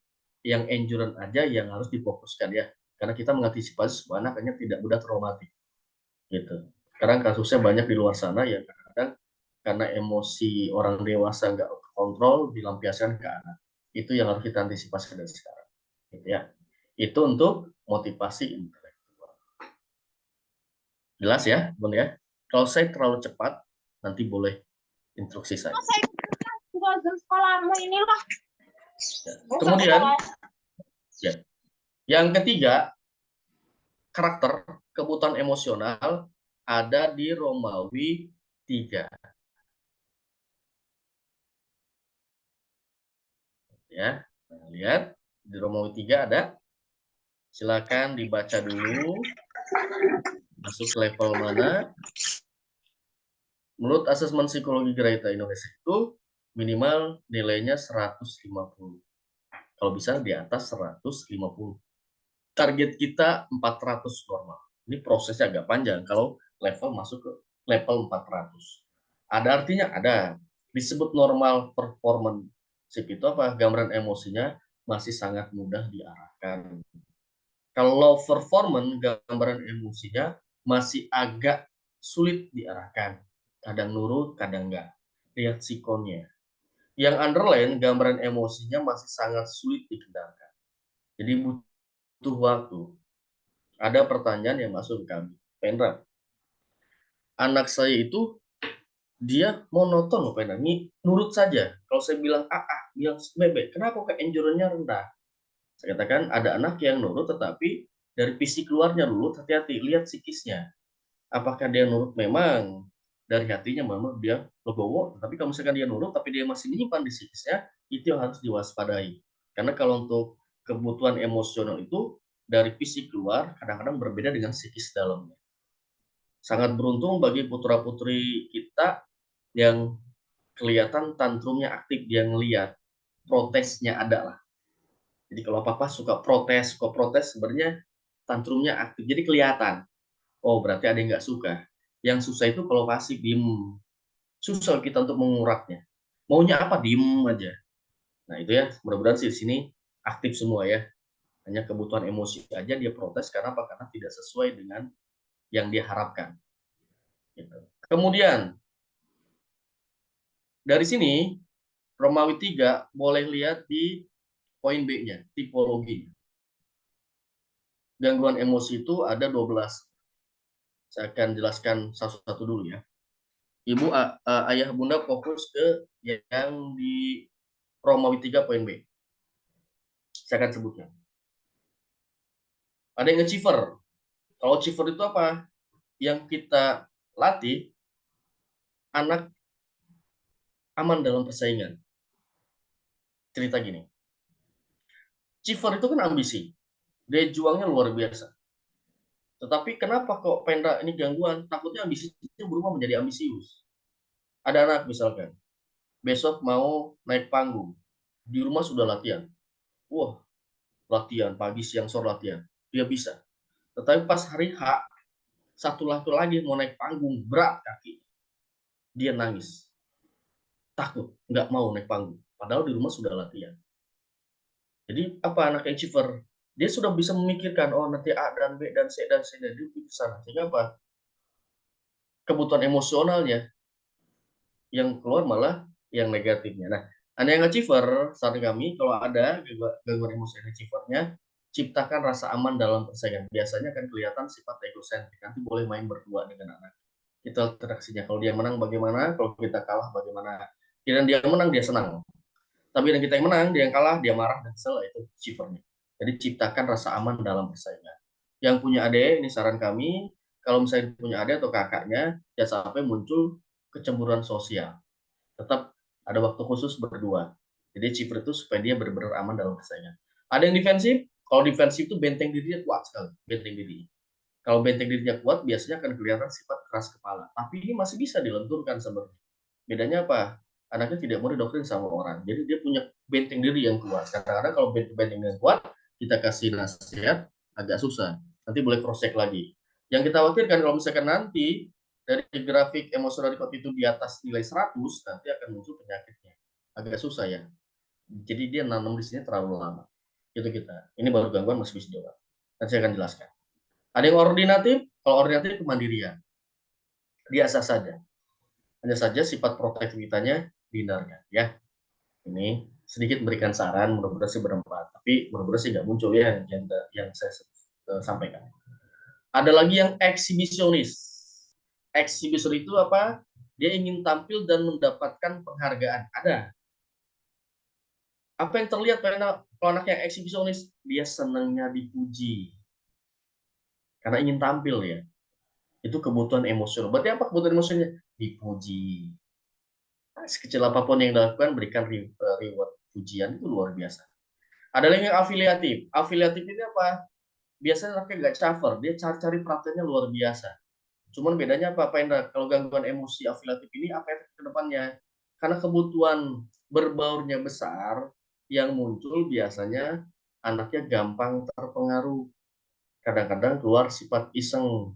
yang endurance aja yang harus difokuskan ya. Karena kita mengantisipasi supaya anaknya tidak mudah traumatik. Gitu. Sekarang kasusnya banyak di luar sana ya, kadang-kadang karena emosi orang dewasa nggak kontrol, dilampiaskan ke anak. Itu yang harus kita antisipasi dari sekarang. Gitu ya. Itu untuk motivasi intelektual. Jelas ya, Bun ya? Kalau saya terlalu cepat, nanti boleh instruksi saya. Ya. Kemudian, ya. Yang ketiga, karakter kebutuhan emosional ada di Romawi 3. Ya, nah, lihat di Romawi 3 ada. Silakan dibaca dulu. Masuk level mana? Menurut asesmen psikologi Grahita Indonesia itu minimal nilainya 150. Kalau bisa di atas 150. Target kita 400 normal. Ini prosesnya agak panjang kalau level masuk ke level 400. Ada artinya? Ada. Disebut normal performance itu apa? Gambaran emosinya masih sangat mudah diarahkan. Kalau low performance, gambaran emosinya masih agak sulit diarahkan. Kadang nurut, kadang enggak. Lihat sikonnya. Yang underline, gambaran emosinya masih sangat sulit dikendalikan. Jadi butuh waktu. Ada pertanyaan yang masuk ke kami. Pendra, anak saya itu dia monoton loh Pendra. Ini nurut saja. Kalau saya bilang A, bilang B. Kenapa kok endurance-nya rendah? Saya katakan ada anak yang nurut tetapi dari fisik keluarnya dulu, hati-hati, lihat psikisnya. Apakah dia nurut memang dari hatinya memang dia legowo, tapi kalau misalkan dia nurut tapi dia masih menyimpan di psikisnya, itu yang harus diwaspadai. Karena kalau untuk kebutuhan emosional itu dari fisik luar kadang-kadang berbeda dengan psikis dalamnya. Sangat beruntung bagi putra-putri kita yang kelihatan tantrumnya aktif, dia ngelihat protesnya ada lah. Jadi kalau papa suka protes, sebenarnya tantrumnya aktif. Jadi kelihatan. Oh, berarti ada yang nggak suka. Yang susah itu kalau pasif, diem. Susah kita untuk menguraknya. Maunya apa? Diem aja. Nah, itu ya. Mudah-mudahan sih di sini aktif semua ya. Hanya kebutuhan emosi aja dia protes. Karena apa? Karena tidak sesuai dengan yang dia harapkan. Gitu. Kemudian, dari sini, Romawi 3 boleh lihat di poin B-nya, tipologi. Gangguan emosi itu ada 12. Saya akan jelaskan satu-satu dulu ya. Ibu, ayah, bunda fokus ke yang di Romawi 3 poin B. Saya akan sebutnya. Ada yang achiever. Kalau achiever itu apa? Yang kita latih anak aman dalam persaingan. Cerita gini. Achiever itu kan ambisi. Dia juangnya luar biasa. Tetapi kenapa kok Penda ini gangguan? Takutnya ambisinya berubah menjadi ambisius. Ada anak misalkan, besok mau naik panggung. Di rumah sudah latihan. Wah, latihan pagi, siang, sore latihan. Dia bisa. Tetapi pas hari H, satu lagi mau naik panggung, berat kaki. Dia nangis. Takut, nggak mau naik panggung. Padahal di rumah sudah latihan. Jadi apa anak achiever? Dia sudah bisa memikirkan, oh nanti A dan B dan C dan C dan D itu sana. Sehingga apa? Kebutuhan emosionalnya yang keluar malah yang negatifnya. Nah, Anda yang achiever, saran kami kalau ada gangguan emosi achievernya, ciptakan rasa aman dalam persaingan. Biasanya akan kelihatan sifat egosentrik. Nanti boleh main berdua dengan anak. Itu interaksinya. Kalau dia menang bagaimana, kalau kita kalah bagaimana. Kira dia menang, dia senang. Tapi yang kita yang menang, dia yang kalah, dia marah dan kesel, itu achievernya. Jadi ciptakan rasa aman dalam persaingan. Yang punya adik, ini saran kami, kalau misalnya punya adik atau kakaknya, jangan sampai muncul kecemburuan sosial. Tetap ada waktu khusus berdua. Jadi achiever itu supaya dia benar-benar aman dalam persaingan. Ada yang defensif, kalau defensif itu benteng dirinya kuat sekali, benteng diri. Kalau benteng dirinya kuat, biasanya akan kelihatan sifat keras kepala. Tapi ini masih bisa dilenturkan sebenarnya. Bedanya apa? Anaknya tidak mau didoktrin sama orang. Jadi dia punya benteng diri yang kuat. Kadang-kadang kalau benteng yang kuat, kita kasih nasihat, agak susah. Nanti boleh cross check lagi. Yang kita khawatirkan kalau misalkan nanti dari grafik emosional report itu di atas nilai 100, nanti akan muncul penyakitnya. Agak susah ya. Jadi dia nanam di sini terlalu lama. Itu kita. Ini baru gangguan masih bisa jawab. Nanti saya akan jelaskan. Ada yang ordinatif, kalau ordinatif kemandirian. Biasa saja. Hanya saja sifat protektivitasnya dihindarkan ya. Ini sedikit memberikan saran, mudah-mudahan sih bermanfaat. Tapi mudah-mudahan sih nggak muncul ya yang saya sampaikan. Ada lagi yang eksibisionis. Eksibisionis itu apa? Dia ingin tampil dan mendapatkan penghargaan. Ada. Apa yang terlihat kalau anak yang eksibisionis? Dia senangnya dipuji. Karena ingin tampil ya. Itu kebutuhan emosional. Berarti apa kebutuhan emosionalnya? Dipuji. Sekecil apapun yang dilakukan, berikan reward. Pujian itu luar biasa. Ada lagi yang afiliatif. Afiliatif ini apa? Biasanya anaknya nggak caper. Dia cari-cari perhatiannya luar biasa. Cuman bedanya apa, Pak? Kalau gangguan emosi afiliatif ini, apa efek ke depannya? Karena kebutuhan berbaurnya besar, yang muncul biasanya anaknya gampang terpengaruh. Kadang-kadang keluar sifat iseng.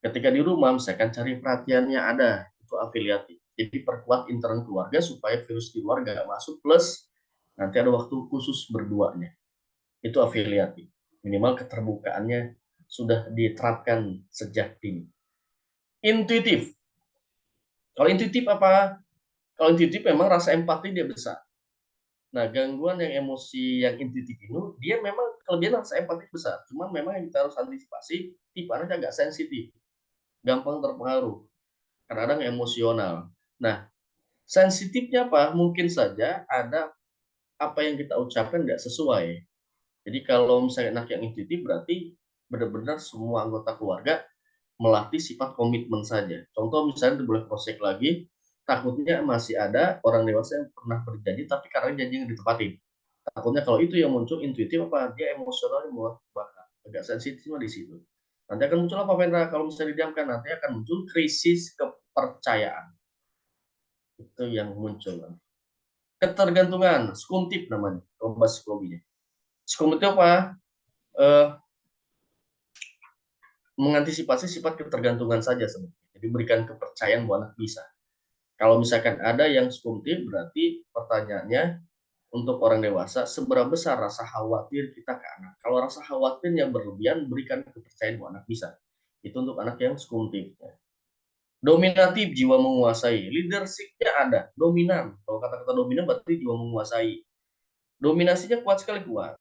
Ketika di rumah, misalkan cari perhatiannya ada. Itu afiliatif. Jadi perkuat internal keluarga supaya virus di luar nggak masuk, plus nanti ada waktu khusus berduanya. Itu afiliatif. Minimal keterbukaannya sudah diterapkan sejak dini. Intuitif. Kalau intuitif apa? Kalau intuitif memang rasa empati dia besar. Nah, gangguan yang emosi yang intuitif ini, dia memang kelebihan rasa empati besar. Cuman memang yang kita harus antisipasi, tipe anaknya agak sensitif. Gampang terpengaruh. Kadang-kadang emosional. Nah, sensitifnya apa? Mungkin saja ada apa yang kita ucapkan nggak sesuai. Jadi kalau misalnya anak yang intuitif berarti benar-benar semua anggota keluarga melatih sifat komitmen saja. Contoh misalnya boleh cross check lagi, takutnya masih ada orang dewasa yang pernah berjanji tapi karena janji yang ditepatin. Takutnya kalau itu yang muncul intuitif apa dia emosionalnya bakal agak sensitif di situ. Nanti akan muncul apa Pendra? Kalau misalnya didiamkan nanti akan muncul krisis kepercayaan. Itu yang muncul. Ketergantungan, skumtip namanya, kalau bahasa psikologinya. Skumtip apa? Mengantisipasi sifat ketergantungan saja sebenarnya. Jadi berikan kepercayaan bahwa anak bisa. Kalau misalkan ada yang skumtip, berarti pertanyaannya untuk orang dewasa, seberapa besar rasa khawatir kita ke anak? Kalau rasa khawatirnya berlebihan, berikan kepercayaan bahwa anak bisa. Itu untuk anak yang skumtip. Dominatif, jiwa menguasai. Leadership-nya ada, dominan. Kalau kata-kata dominan berarti jiwa menguasai. Dominasinya kuat sekali kuat.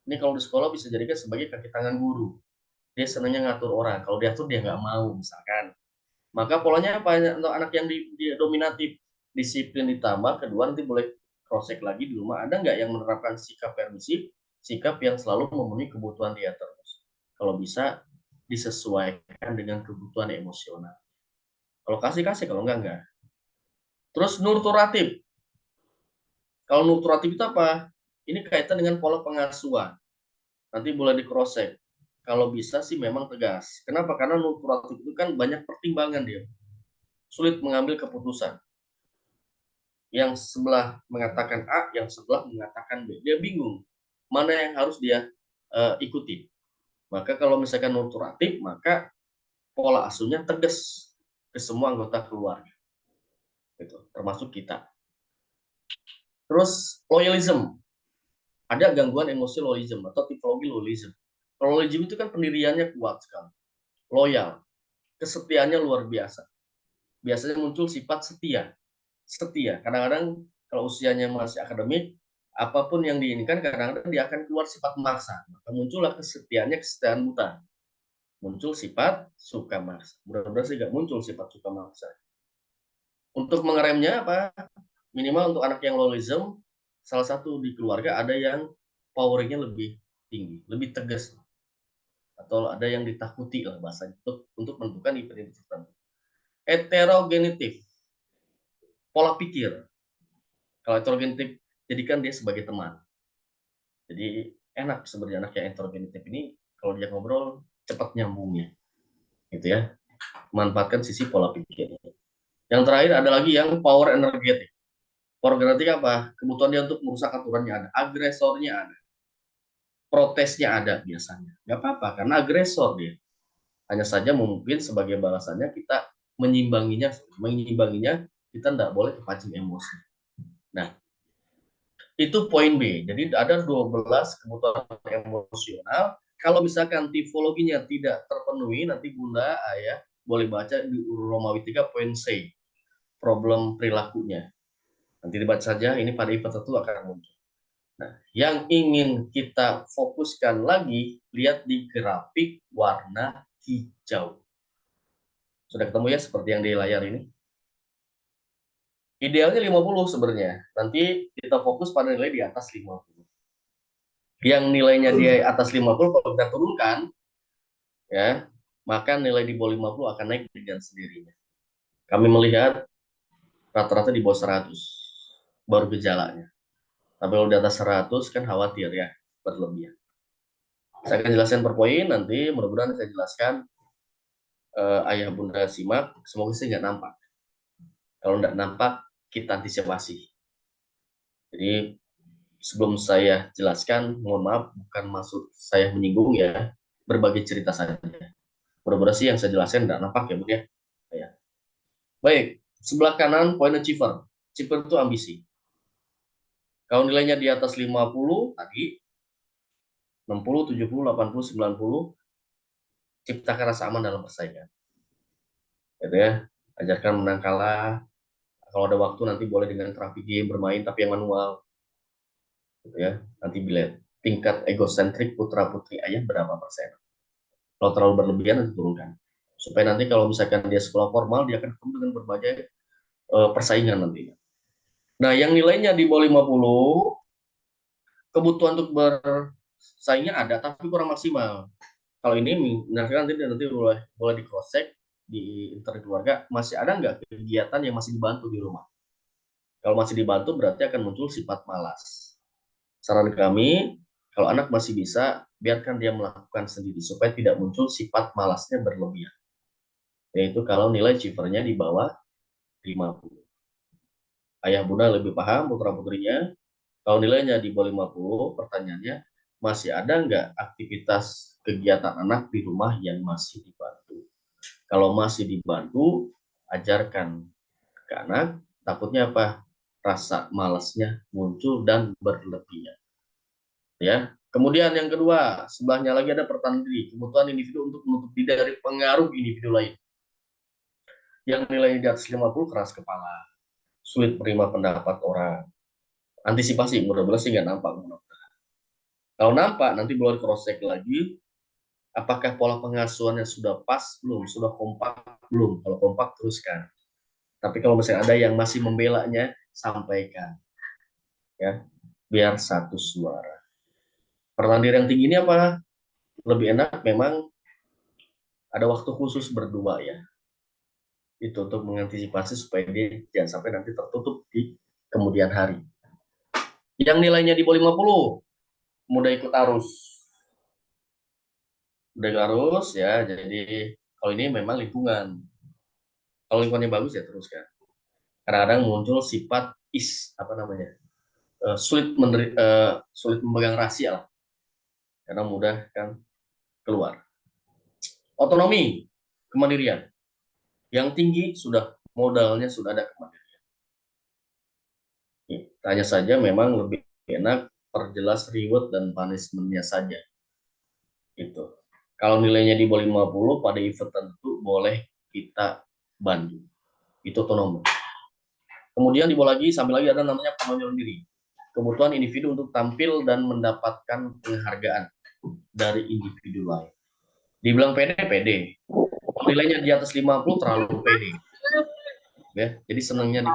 Ini kalau di sekolah bisa jadikan sebagai kaki tangan guru. Dia senangnya ngatur orang. Kalau diatur dia nggak mau, misalkan. Maka polanya apa? Untuk anak yang di dominatif, disiplin ditambah, kedua nanti boleh cross-check lagi di rumah. Ada nggak yang menerapkan sikap permisif, sikap yang selalu memenuhi kebutuhan dia terus. Kalau bisa, disesuaikan dengan kebutuhan emosional. Kalau kasih, kalau enggak. Terus nurturatif. Kalau nurturatif itu apa? Ini kaitan dengan pola pengasuhan. Nanti boleh di cross-check. Kalau bisa sih memang tegas. Kenapa? Karena nurturatif itu kan banyak pertimbangan dia. Sulit mengambil keputusan. Yang sebelah mengatakan A, yang sebelah mengatakan B. Dia bingung. Mana yang harus dia ikuti. Maka kalau misalkan nurturatif, maka pola asuhnya tegas ke semua anggota keluarga. Gitu, termasuk kita. Terus loyalism. Ada gangguan emosi loyalism atau tipologi loyalism. Loyalism itu kan pendiriannya kuat sekali. Loyal. Kesetiaannya luar biasa. Biasanya muncul sifat setia. Setia. Kadang-kadang kalau usianya masih akademik, apapun yang diinginkan kadang-kadang dia akan keluar sifat maksa. Maka muncullah kesetiaan buta. Muncul sifat suka maksa. Mudah-mudahan sih nggak muncul sifat suka maksa. Untuk mengeremnya apa? Minimal untuk anak yang loyalism, salah satu di keluarga ada yang powernya lebih tinggi, lebih tegas, atau ada yang ditakuti lah bahasanya untuk menentukan event tertentu. Heterogenitif, pola pikir. Kalau heterogenitif, jadikan dia sebagai teman. Jadi enak sebenarnya anak yang heterogenitif ini kalau dia ngobrol cepat nyambungnya, gitu ya. Manfaatkan sisi pola pikir. Yang terakhir ada lagi yang power energetik. Power energetik apa? Kebutuhan dia untuk merusak aturannya ada, agresornya ada. Protesnya ada biasanya. Nggak apa-apa, karena agresor dia. Hanya saja mungkin sebagai balasannya kita menyimbanginya kita tidak boleh kepancing emosi. Nah, itu poin B. Jadi ada 12 kebutuhan emosional. Kalau misalkan tipologinya tidak terpenuhi, nanti Bunda, Ayah boleh baca di Romawi 3 poin C. Problem perilakunya. Nanti dibaca saja, ini pada event tertentu akan muncul. Nah, yang ingin kita fokuskan lagi, lihat di grafik warna hijau. Sudah ketemu ya seperti yang di layar ini? Idealnya 50 sebenarnya. Nanti kita fokus pada nilai di atas 50. Yang nilainya di atas 50 kalau kita turunkan, ya, maka nilai di bawah 50 akan naik dengan sendirinya. Kami melihat rata-rata di bawah 100, baru gejalanya. Tapi kalau di atas 100 kan khawatir ya, berlebihan. Saya akan jelaskan per poin nanti, mudah-mudahan saya jelaskan ayah bunda simak, semoga sih nggak nampak. Kalau nggak nampak, kita antisipasi. Jadi sebelum saya jelaskan, mohon maaf, bukan maksud saya menyinggung ya, berbagi cerita saja. Mudah-mudahan sih yang saya jelaskan nggak nampak ya, Bu ya. Baik, sebelah kanan poin achiever. Achiever itu ambisi. Kalau nilainya di atas 50 tadi, 60, 70, 80, 90, ciptakan rasa aman dalam persaingan. Gitu ya, ajarkan menang kalah. Kalau ada waktu nanti boleh dengan terapi game bermain tapi yang manual. Gitu ya. Nanti bila tingkat egosentrik putra-putri ayah berapa persen. Kalau terlalu berlebihan nanti turunkan. Supaya nanti kalau misalkan dia sekolah formal, dia akan ketemu dengan berbagai persaingan nantinya. Nah, yang nilainya di bawah 50, kebutuhan untuk bersaingnya ada, tapi kurang maksimal. Kalau ini, nanti boleh di cross check di internet keluarga, masih ada nggak kegiatan yang masih dibantu di rumah? Kalau masih dibantu berarti akan muncul sifat malas. Saran kami, kalau anak masih bisa, biarkan dia melakukan sendiri supaya tidak muncul sifat malasnya berlebihan. Yaitu kalau nilai cifernya di bawah 50. Ayah bunda lebih paham putra-putrinya. Kalau nilainya di bawah 50, pertanyaannya, masih ada nggak aktivitas kegiatan anak di rumah yang masih dibantu? Kalau masih dibantu, ajarkan ke anak, takutnya apa? Rasa malasnya muncul dan berlebihan. Ya. Kemudian yang kedua, sebelahnya lagi ada pertahanan diri, kebutuhan individu untuk menutup diri dari pengaruh individu lain. Yang nilainya di atas 50, keras kepala, sulit menerima pendapat orang. Antisipasi, mudah-mudahan sih nggak nampak. Kalau nampak, nanti boleh cross check lagi, apakah pola pengasuhannya sudah pas belum, sudah kompak belum. Kalau kompak, teruskan. Tapi kalau misalnya ada yang masih membelanya, sampaikan. Ya, biar satu suara. Pertahanan diri yang tinggi ini apa? Lebih enak memang ada waktu khusus berdua ya. Itu untuk mengantisipasi supaya dia jangan sampai nanti tertutup di kemudian hari. Yang nilainya di bawah 50, mudah ikut arus. Mudah ikut arus ya, jadi kalau ini memang lingkungan. Kalau lingkungannya bagus ya teruskan. Kadang-kadang muncul sifat sulit memegang rahasia lah. Karena mudah kan keluar. Otonomi, kemandirian. Yang tinggi sudah modalnya sudah ada kemandirian. Tanya saja memang lebih enak perjelas reward dan punishment-nya saja. Gitu. Kalau nilainya di bawah 50 pada event tertentu boleh kita bantu. Itu otonomi. Kemudian di bawah lagi sampai lagi ada namanya penonjolan diri. Kebutuhan individu untuk tampil dan mendapatkan penghargaan dari individu lain. Dibilang pede. Nilainya di atas 50 terlalu pede. Ya, jadi senangnya di.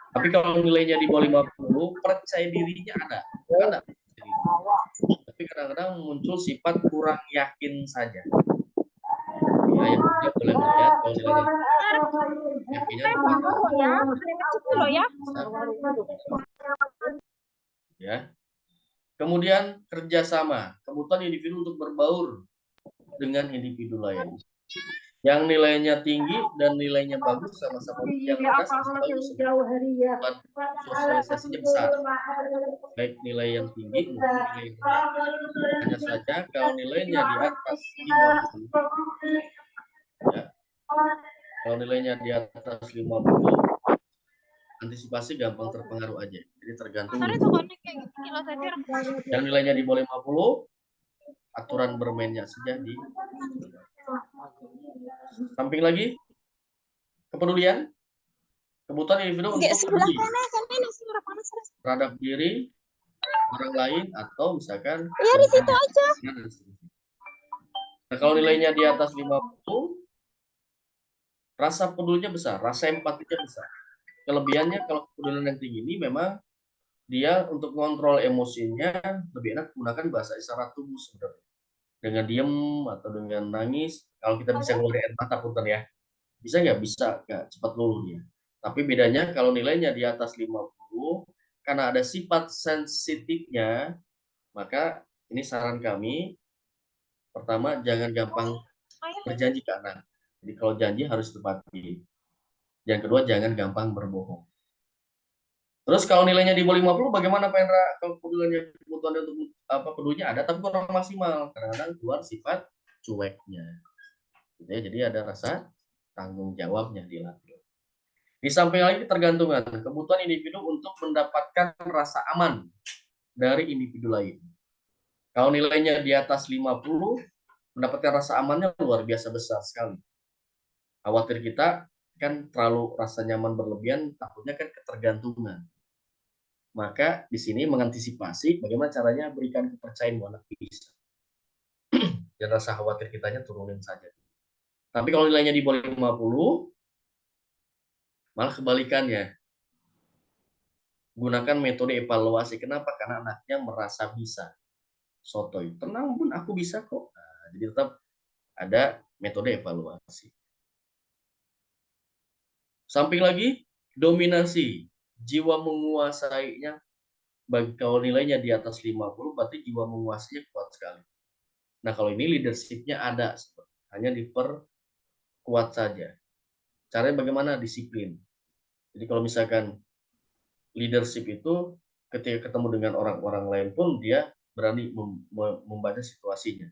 Tapi kalau nilainya di bawah 50, percaya dirinya ada. Tapi kadang-kadang muncul sifat kurang yakin saja. Ya, yang dia boleh melihat kalau nilainya ya. Kemudian kerjasama, kebutuhan individu untuk berbaur dengan individu lain. Yang nilainya tinggi dan nilainya bagus sama-sama yang bagus sosialisasinya besar. Baik nilai yang tinggi maupun nilai yang rendah. Hanya saja kalau nilainya di atas 50, ya, kalau nilainya di atas 50, antisipasi gampang terpengaruh aja. Jadi tergantung. Yang nilainya di bawah 50, aturan bermainnya saja di samping lagi. Kepedulian, kebutuhan individu untuk peduli terhadap diri, orang lain, atau misalkan di situ aja. Nah, kalau nilainya di atas 50, rasa pedulinya besar, rasa empatinya besar. Kelebihannya kalau kepedulian yang tinggi ini memang dia untuk mengontrol emosinya lebih enak menggunakan bahasa isyarat tubuh sebenarnya. Dengan diem atau dengan nangis, kalau kita bisa keluar air mata punten ya. Bisa nggak? Bisa, nggak cepat luluh dia. Tapi bedanya kalau nilainya di atas 50, karena ada sifat sensitifnya, maka ini saran kami, pertama jangan gampang berjanji ke anak. Jadi kalau janji harus tepati. Yang kedua jangan gampang berbohong. Terus kalau nilainya di bawah 50, bagaimana Pak Hendra? Kalau kebutuhan untuk pedulinya ada, tapi kurang maksimal. Kadang-kadang keluar sifat cueknya. Gitu ya, jadi ada rasa tanggung jawabnya dilatih. Di samping lagi ketergantungan, kebutuhan individu untuk mendapatkan rasa aman dari individu lain. Kalau nilainya di atas 50, mendapatkan rasa amannya luar biasa besar sekali. Khawatir kita kan terlalu rasa nyaman berlebihan, takutnya kan ketergantungan. Maka di sini mengantisipasi bagaimana caranya berikan kepercayaan bahwa anak bisa. Dan rasa khawatir kitanya turunin saja. Tapi kalau nilainya di bawah 50, malah kebalikannya. Gunakan metode evaluasi. Kenapa? Karena anaknya merasa bisa. Sotoy, tenang bun, aku bisa kok. Nah, jadi tetap ada metode evaluasi. Samping lagi, dominasi. Jiwa menguasainya kalau nilainya di atas 50 berarti jiwa menguasainya kuat sekali. Nah, kalau ini leadership-nya ada, hanya diperkuat saja. Caranya bagaimana? Disiplin. Jadi kalau misalkan leadership itu ketika ketemu dengan orang-orang lain pun dia berani membaca situasinya,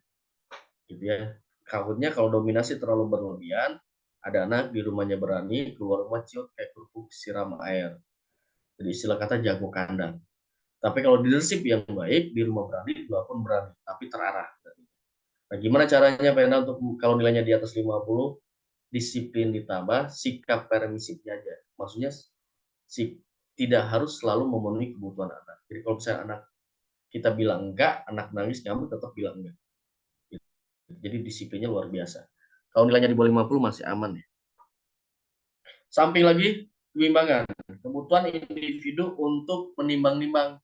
gitu ya. Takutnya kalau dominasi terlalu berlebihan, ada anak di rumahnya berani, keluar rumah ciut kayak kerupuk siram air. Jadi istilah kata jago kandang. Tapi kalau leadership yang baik, di rumah berani, di luar pun berani, tapi terarah. Nah, gimana caranya Pena untuk kalau nilainya di atas 50, disiplin ditambah, sikap permisifnya aja. Maksudnya tidak harus selalu memenuhi kebutuhan anak. Jadi kalau misalnya anak kita bilang enggak, anak nangis kamu tetap bilang enggak. Jadi disiplinnya luar biasa. Kalau nilainya di bawah 50 masih aman ya. Samping lagi kebimbangan, kebutuhan individu untuk menimbang-nimbang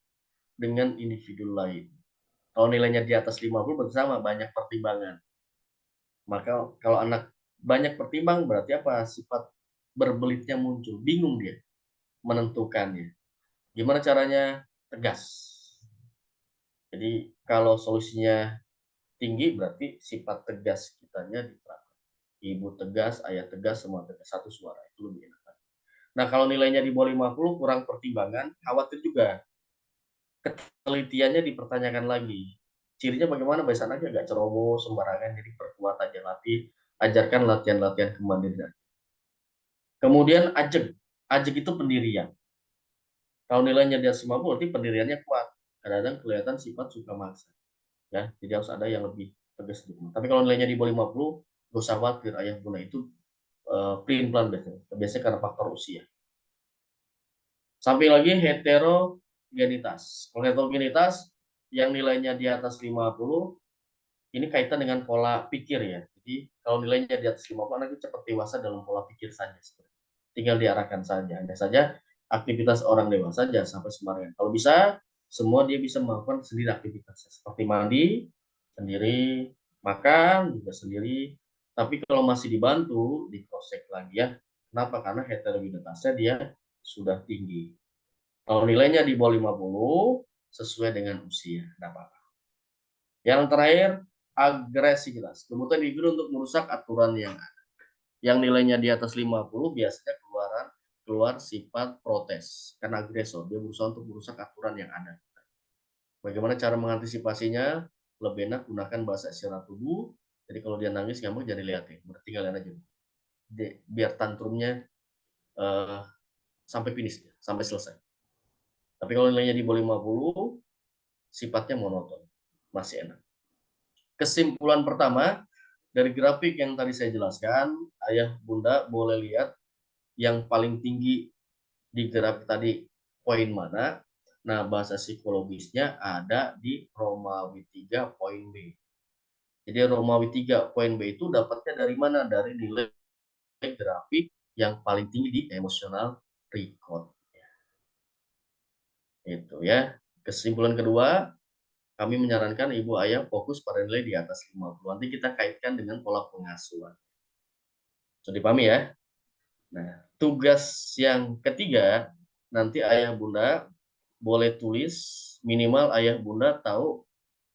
dengan individu lain. Kalau nilainya di atas 50 bersama banyak pertimbangan. Maka kalau anak banyak pertimbang berarti apa? Sifat berbelitnya muncul, bingung dia menentukannya. Gimana caranya? Tegas. Jadi kalau solusinya tinggi berarti sifat tegas kitanya diterapkan. Ibu tegas, ayah tegas, semua tegas, satu suara, itu lebih enak. Nah, kalau nilainya di bawah 50 kurang pertimbangan, khawatir juga ketelitiannya dipertanyakan lagi. Cirinya bagaimana? Biasa aja gak ceroboh sembarangan, jadi perkuat aja, ajarkan latihan-latihan kemandirian. Kemudian ajeg itu pendirian. Kalau nilainya di atas 50 berarti pendiriannya kuat. Kadang-kadang kelihatan sifat suka maksa. Ya, jadi harus ada yang lebih tegas. Tapi kalau nilainya di bawah 50, gak usah khawatir, ayah bunda itu pelin-pelan biasanya karena faktor usia. Sampai lagi heterogenitas. Kalau heterogenitas yang nilainya di atas 50, ini kaitan dengan pola pikir ya. Jadi kalau nilainya di atas 50, anak itu cepat dewasa dalam pola pikir saja. Tinggal diarahkan saja. Hanya saja aktivitas orang dewasa jangan sampai sembarangan. Kalau bisa, semua dia bisa melakukan sendiri aktivitasnya. Seperti mandi sendiri, makan juga sendiri. Tapi kalau masih dibantu, di cross check lagi ya. Kenapa? Karena heterogenitasnya dia sudah tinggi. Kalau nilainya di bawah 50, sesuai dengan usia, tidak apa-apa. Yang terakhir, agresivitas. Kebutuhan individu untuk merusak aturan yang ada. Yang nilainya di atas 50 biasanya keluar sifat protes. Karena agresor, dia berusaha untuk merusak aturan yang ada. Bagaimana cara mengantisipasinya? Lebih enak gunakan bahasa isyarat tubuh. Jadi kalau dia nangis, kamu jadi lihatin. Berarti kalian aja. Biar tantrumnya sampai finish, sampai selesai. Tapi kalau nilainya di bawah 50, sifatnya monoton. Masih enak. Kesimpulan pertama, dari grafik yang tadi saya jelaskan, ayah bunda boleh lihat yang paling tinggi di grafik tadi poin mana. Nah, bahasa psikologisnya ada di Romawi 3 poin B. Jadi Romawi 3 poin B itu dapatnya dari mana? Dari nilai grafik yang paling tinggi di emotional record. Itu ya. Kesimpulan kedua, kami menyarankan ibu ayah fokus pada nilai di atas 50. Nanti kita kaitkan dengan pola pengasuhan. Sudah dipahami ya? Nah, tugas yang ketiga, nanti ayah bunda boleh tulis minimal ayah bunda tahu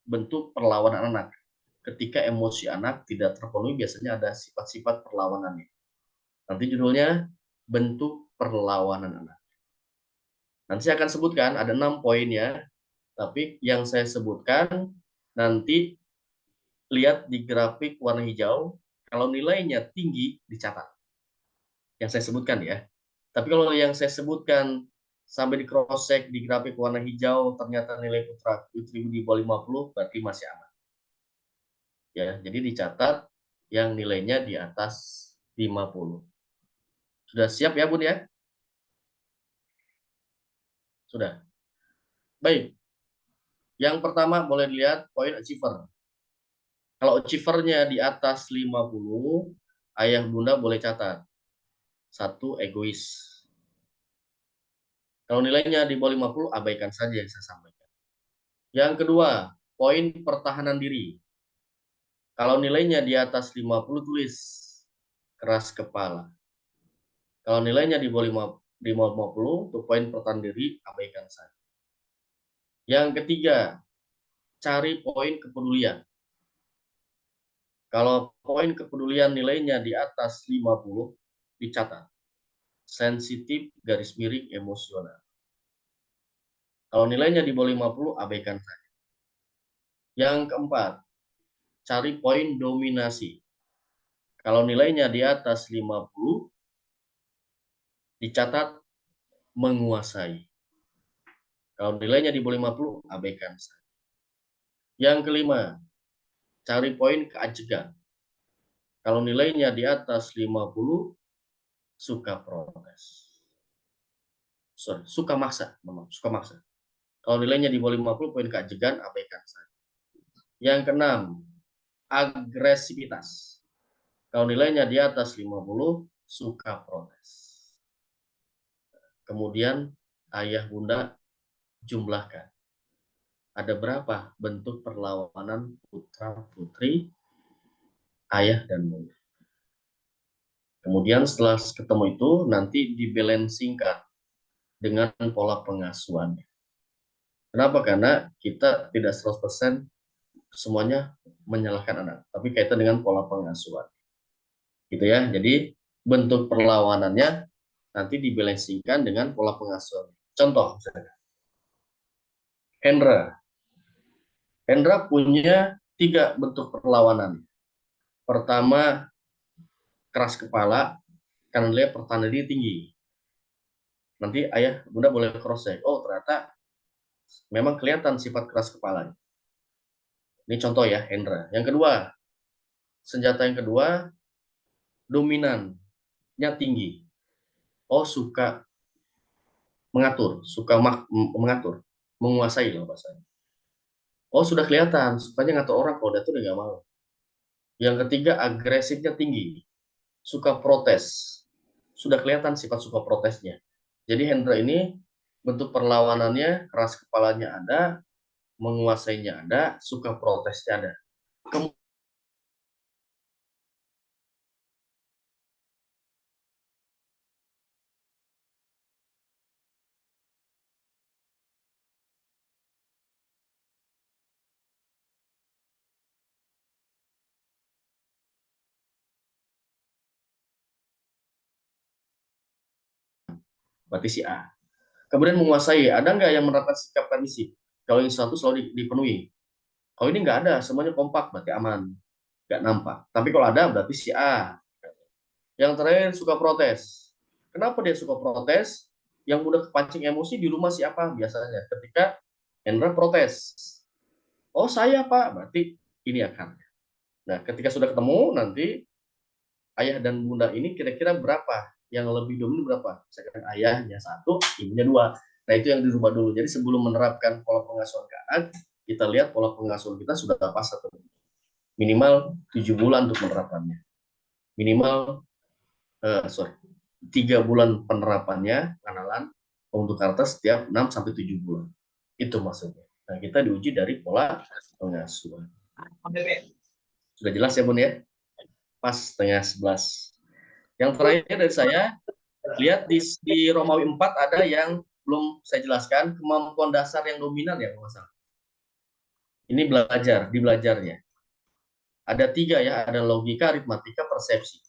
bentuk perlawanan anak. Ketika emosi anak tidak terpenuhi, biasanya ada sifat-sifat perlawanannya. Nanti judulnya bentuk perlawanan anak. Nanti saya akan sebutkan ada 6 poin ya. Tapi yang saya sebutkan nanti lihat di grafik warna hijau, kalau nilainya tinggi dicatat. Yang saya sebutkan ya. Tapi kalau yang saya sebutkan sampai di cross check di grafik warna hijau ternyata nilai putra putri di bawah 50 berarti masih aman. Ya, jadi dicatat yang nilainya di atas 50. Sudah siap ya, Bun ya? Sudah. Baik. Yang pertama boleh dilihat poin achiever. Kalau achievernya di atas 50, ayah bunda boleh catat. 1, egois. Kalau nilainya di bawah 50, abaikan saja yang saya sampaikan. Yang kedua, poin pertahanan diri. Kalau nilainya di atas 50, tulis keras kepala. Kalau nilainya di bawah 50, untuk poin pertahanan diri, abaikan saja. Yang ketiga, cari poin kepedulian. Kalau poin kepedulian nilainya di atas 50, dicatat. Sensitif, garis miring, emosional. Kalau nilainya di bawah 50, abaikan saja. Yang keempat, cari poin dominasi. Kalau nilainya di atas 50, dicatat menguasai. Kalau nilainya di bawah 50, abaikan saja. Yang kelima, cari poin keajegan. Kalau nilainya di atas 50, suka protes. Suka maksa. Kalau nilainya di bawah 50, poin keajegan, abaikan saja. Yang keenam, agresivitas. Kalau nilainya di atas 50, suka protes. Kemudian, ayah bunda jumlahkan. Ada berapa bentuk perlawanan putra-putri, ayah dan bunda. Kemudian setelah ketemu itu, nanti dibalancingkan dengan pola pengasuhannya. Kenapa? Karena kita tidak 100% semuanya menyalahkan anak, tapi kaitan dengan pola pengasuhan. Gitu ya. Jadi bentuk perlawanannya nanti dibalancingkan dengan pola pengasuhan. Contoh, misalnya, Hendra punya 3 bentuk perlawanan. Pertama, keras kepala, karena dia pertahanan diri tinggi. Nanti ayah bunda boleh cross check. Oh, ternyata memang kelihatan sifat keras kepalanya. Ini contoh ya, Hendra. Yang kedua, senjata yang kedua, dominannya tinggi. Oh, suka mengatur, mengatur, menguasai loh bahasanya. Oh, sudah kelihatan, sukanya ngatur orang, kalau dia tuh udah nggak mau. Yang ketiga, agresifnya tinggi, suka protes. Sudah kelihatan sifat suka protesnya. Jadi Hendra ini bentuk perlawanannya, keras kepalanya ada, menguasainya ada, suka protesnya ada. Berarti si A. Kemudian menguasai, ada nggak yang menerapkan sikap permisif? Kalau yang satu selalu dipenuhi. Kalau ini nggak ada, semuanya kompak, berarti aman. Nggak nampak. Tapi kalau ada, berarti si A. Yang terakhir, suka protes. Kenapa dia suka protes? Yang mudah kepancing emosi di rumah siapa? Biasanya ketika Hendra protes. Oh, saya Pak, berarti ini akan. Nah, ketika sudah ketemu, nanti ayah dan bunda ini kira-kira berapa? Yang lebih dominan berapa? Misalkan ayahnya 1, ibunya 2. Nah, itu yang dirubah dulu. Jadi sebelum menerapkan pola pengasuhan ke anak, kita lihat pola pengasuhan kita sudah pas atau minimal 7 bulan untuk menerapkannya. Minimal 3 bulan penerapannya, pengenalan untuk karakter setiap 6-7 bulan. Itu maksudnya. Nah, kita diuji dari pola pengasuhan. Sudah jelas ya, Bun ya? Pas setengah 11. Yang terakhir dari saya, lihat di Romawi 4 ada yang belum saya jelaskan, kemampuan dasar yang dominan ya, Mas. Ini belajar, di belajarnya. Ada 3 ya, ada logika, aritmatika, persepsi.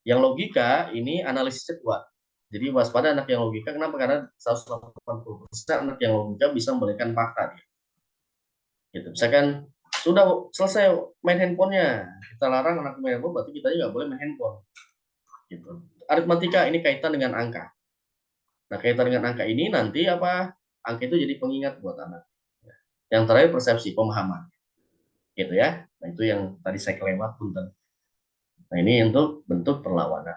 Yang logika ini analisisnya kuat. Jadi waspada anak yang logika, kenapa? Karena 180% anak yang logika bisa memberikan fakta. Gitu. Misalkan sudah selesai main handphonenya, kita larang anak main handphone, berarti kita juga boleh main handphone. Gitu. Aritmatika ini kaitan dengan angka. Nah, kaitan dengan angka ini nanti apa? Angka itu jadi pengingat buat anak. Yang terakhir persepsi, pemahaman. Gitu ya. Nah, itu yang tadi saya kelewat, punten. Nah, ini untuk bentuk perlawanan.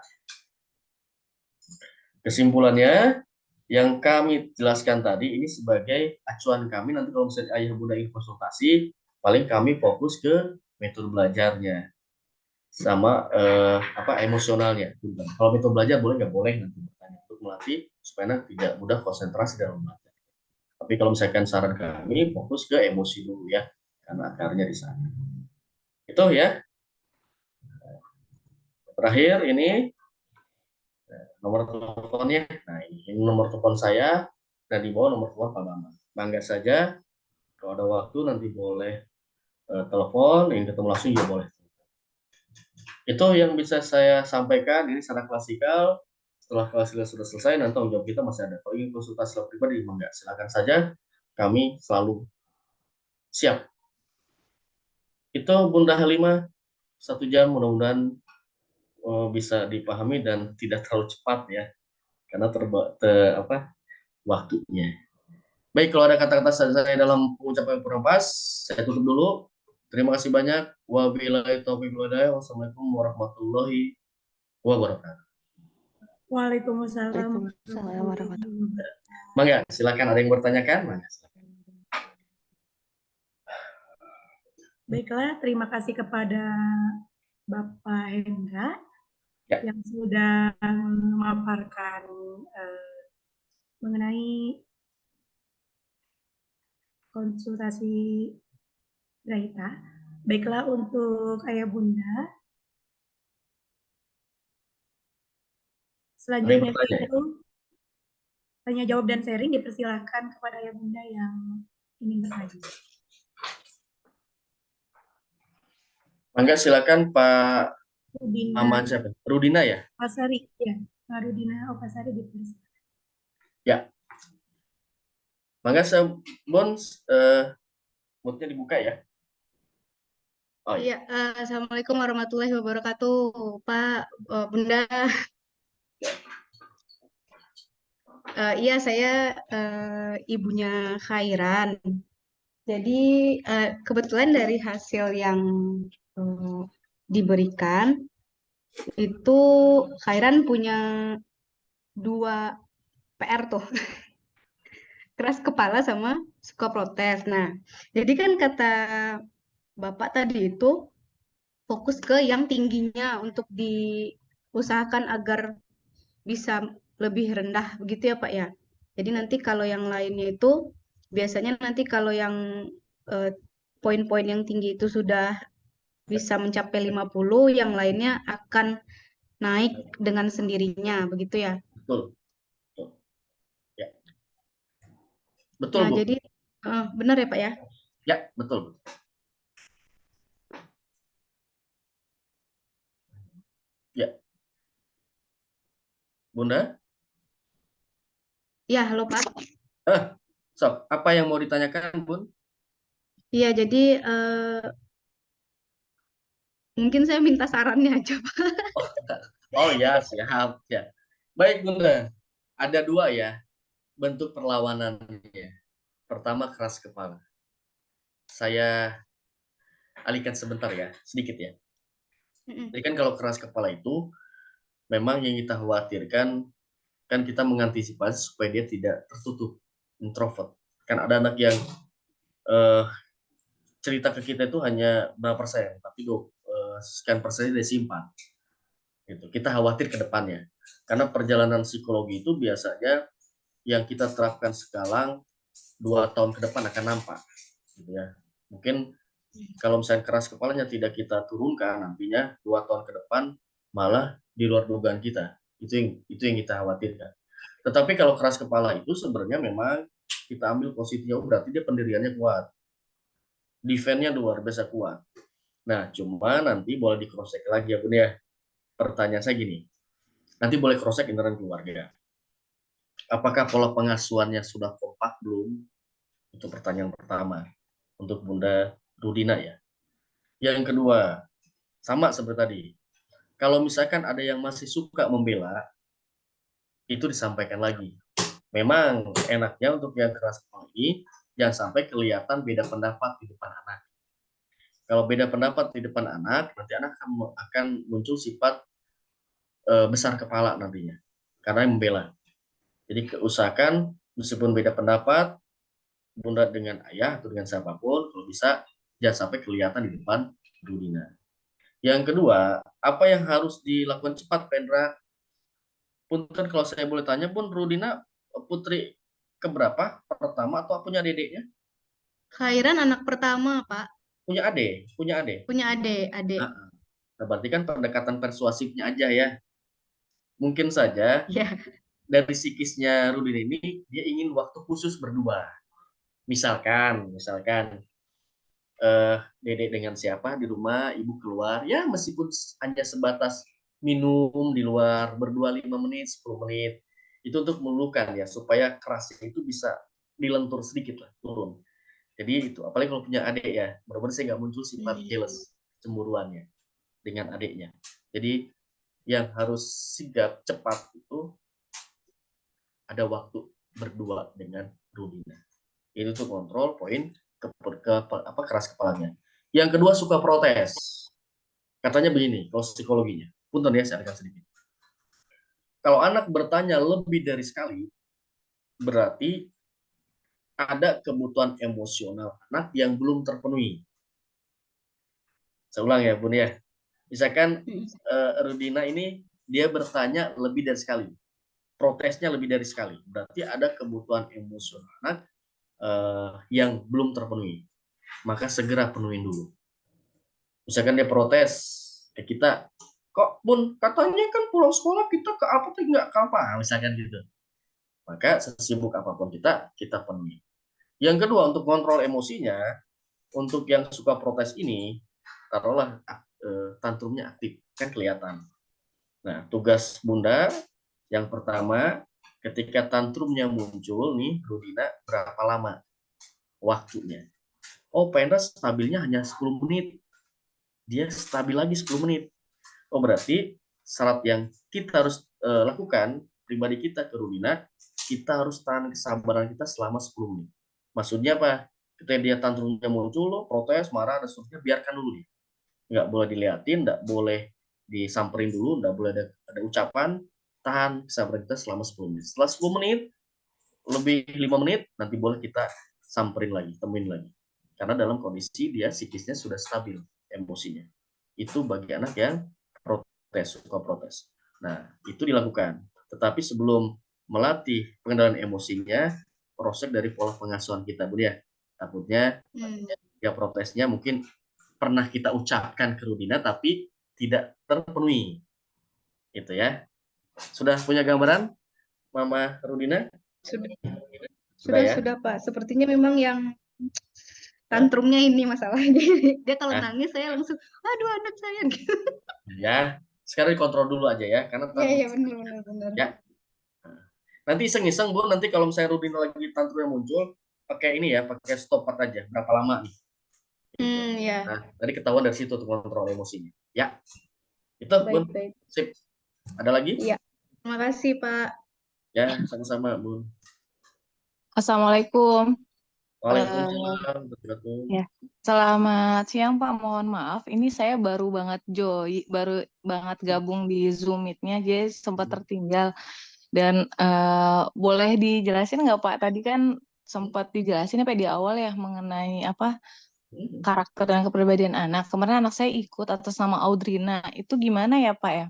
Kesimpulannya, yang kami jelaskan tadi ini sebagai acuan kami. Nanti kalau misalnya ayah bunda ingin konsultasi, paling kami fokus ke metode belajarnya sama emosionalnya. Kalau metode belajar boleh nggak boleh nanti bertanya untuk melatih supaya anak tidak mudah konsentrasi dalam belajar. Tapi kalau misalkan saran kami fokus ke emosi dulu ya, karena akarnya di sana. Itu ya. Terakhir ini nomor teleponnya. Nah, ini nomor telepon saya dan di bawah nomor telepon Pak Bambang. Mangga saja, kalau ada waktu nanti boleh telepon, ingin ketemu langsung juga boleh. Itu yang bisa saya sampaikan ini secara klasikal. Setelah klasikal sudah selesai, nanti tanggung jawab kita masih ada. Kalau ingin konsultasi pribadi, mangga silakan saja. Kami selalu siap. Itu Bunda Halimah 1 jam, mudah-mudahan bisa dipahami dan tidak terlalu cepat ya, karena waktunya. Baik, kalau ada kata-kata saya dalam pengucapan yang kurang pas, saya tutup dulu. Terima kasih banyak. Wabillahi taufiq wal hidayah. Wassalamualaikum warahmatullahi wabarakatuh. Waalaikumsalam Waalaikumsalam warahmatullahi wabarakatuh. Mangga, silakan, ada yang bertanyakan? Mangga, silakan. Baiklah, terima kasih kepada Bapak Hendra Ya. yang sudah memaparkan mengenai konsultasi Raita. Baiklah, untuk Ayah Bunda, selanjutnya bertanya, ya? itu tanya jawab dan sharing dipersilahkan kepada Ayah Bunda yang ingin bertanya. Mangga, silakan Pak Rudina Aman siapa? Rudina ya? Opasari, ya, Pak Rudina Opasari dipersilahkan. Ya. Mangga, Bons, moodnya dibuka ya. Oh iya. Iya, Assalamualaikum warahmatullahi wabarakatuh, Pak, Bunda. Iya, saya ibunya Khairan. Jadi kebetulan dari hasil yang diberikan itu Khairan punya 2 PR tuh, keras kepala sama suka protes. Nah, jadi kan kata Bapak tadi itu fokus ke yang tingginya untuk diusahakan agar bisa lebih rendah begitu ya Pak ya. Jadi nanti kalau yang lainnya itu biasanya nanti kalau yang eh, poin-poin yang tinggi itu sudah bisa mencapai 50, yang lainnya akan naik dengan sendirinya begitu ya. Betul. Betul. Ya. Betul, Nah, Bu. jadi benar ya Pak ya? Ya, betul. Ya. Bunda? Ya, halo Pak. Sob, apa yang mau ditanyakan, Bun? Iya, jadi mungkin saya minta sarannya aja Pak. Oh ya, siap. Ya. Baik, Bunda. Ada 2 ya bentuk perlawanannya. Pertama, keras kepala. Saya alihkan sebentar ya, sedikit ya. Jadi kan kalau keras kepala itu memang yang kita khawatirkan kan kita mengantisipasi supaya dia tidak tertutup, introvert. Kan ada anak yang cerita ke kita itu hanya berapa persen, tapi sekian persennya dia simpan. Gitu. Kita khawatir ke depannya. Karena perjalanan psikologi itu biasanya yang kita terapkan sekarang 2 tahun ke depan akan nampak. Gitu ya. Mungkin kalau misalnya keras kepalanya tidak kita turunkan, nantinya 2 tahun ke depan malah di luar dugaan kita. Itu yang kita khawatirkan. Tetapi kalau keras kepala itu sebenarnya memang kita ambil positifnya, berarti dia pendiriannya kuat. Defense-nya luar biasa kuat. Nah, cuma nanti boleh di cross check lagi ya Bun ya. Pertanyaan saya gini, nanti boleh cross check internal keluarga. Apakah pola pengasuhannya sudah kompak belum? Itu pertanyaan pertama untuk Bunda Rudina ya. Yang kedua, sama seperti tadi. Kalau misalkan ada yang masih suka membela, itu disampaikan lagi. Memang enaknya untuk yang keras kepala ini jangan sampai kelihatan beda pendapat di depan anak. Kalau beda pendapat di depan anak, nanti anak akan muncul sifat besar kepala nantinya, karena membela. Jadi usahakan meskipun beda pendapat, Bunda dengan ayah atau dengan siapapun, kalau bisa jangan sampai kelihatan di depan Rudina. Yang kedua, apa yang harus dilakukan cepat, Pendra? Punten kalau saya boleh tanya, Bun, Rudina putri keberapa? Pertama atau punya dedeknya? Khairan anak pertama, Pak. Punya adik, punya adik. Punya adik. Nah, berarti kan pendekatan persuasifnya aja ya. Mungkin saja Ya. dari psikisnya Rudin ini dia ingin waktu khusus berdua. Misalkan dedek dengan siapa di rumah, ibu keluar, ya meskipun hanya sebatas minum di luar berdua 5 menit, 10 menit, itu untuk meluluhkan ya, supaya kerasnya itu bisa dilentur sedikit lah, turun. Jadi itu, apalagi kalau punya adik ya, benar-benar saya nggak muncul sifat jealous, cemburuannya dengan adiknya. Jadi yang harus sigap cepat itu ada waktu berdua dengan Rudina. Itu tuh kontrol poin keras kepalanya. Yang kedua suka protes. Katanya begini, kalau psikologinya. Punten ya, saya akan sedikit. Kalau anak bertanya lebih dari sekali, berarti ada kebutuhan emosional anak yang belum terpenuhi. Saya ulang ya, Bun ya. Misalkan Rudina ini dia bertanya lebih dari sekali. Protesnya lebih dari sekali. Berarti ada kebutuhan emosional anak yang belum terpenuhi. Maka segera penuhin dulu. Misalkan dia protes ke kita, kok Bun, katanya kan pulang sekolah kita ke apotek nggak ke apa, misalkan gitu. Maka sesibuk apapun kita penuhi. Yang kedua, untuk kontrol emosinya, untuk yang suka protes ini, taruhlah tantrumnya aktif, kan kelihatan. Nah, tugas Bunda yang pertama, ketika tantrumnya muncul nih, Rudina, berapa lama waktunya? Oh, Pendra stabilnya hanya 10 menit. Dia stabil lagi 10 menit. Oh, berarti syarat yang kita harus lakukan, pribadi kita ke Rudina, kita harus tahan kesabaran kita selama 10 menit. Maksudnya apa? Ketika dia tantrumnya muncul, protes, marah, dan seterusnya, biarkan dulu dia. Nggak boleh diliatin, nggak boleh disamperin dulu, nggak boleh ada ucapan, tahan kesabaran kita selama 10 menit. Setelah 10 menit, lebih 5 menit, nanti boleh kita samperin lagi, temuin lagi. Karena dalam kondisi dia psikisnya sudah stabil emosinya. Itu bagi anak yang protes, suka protes. Nah, itu dilakukan. Tetapi sebelum melatih pengendalian emosinya, proses dari pola pengasuhan kita, Bu ya. Takutnya ya protesnya mungkin pernah kita ucapkan ke Rudina tapi tidak terpenuhi. Itu ya. Sudah punya gambaran Mama Rudina? Sudah, Pak. Sepertinya memang yang tantrumnya ini masalahnya. Dia kalau nangis saya langsung, aduh anak saya gitu. Ya, sekarang dikontrol dulu aja ya, karena Iya, benar. ya. Nanti iseng-iseng Bu, nanti kalau misalnya Rudina lagi tantrumnya muncul, pakai ini ya, pakai stopwatch aja, berapa lama nih. Ya. Nah, tadi ketahuan dari situ tuh kontrol emosinya. Ya, itu Bun. Baik. Sip. Ada lagi? Iya. Terima kasih, Pak. Ya, sama-sama, Bun. Assalamualaikum. Waalaikumsalam. Ya. Selamat siang Pak, mohon maaf. Ini saya baru banget gabung di Zoom Meet-nya, jadi sempat tertinggal. Dan boleh dijelasin nggak Pak? Tadi kan sempat dijelasin apa di awal ya mengenai apa karakter dan kepribadian anak. Kemarin anak saya ikut atas nama Audrina. Itu gimana ya Pak ya?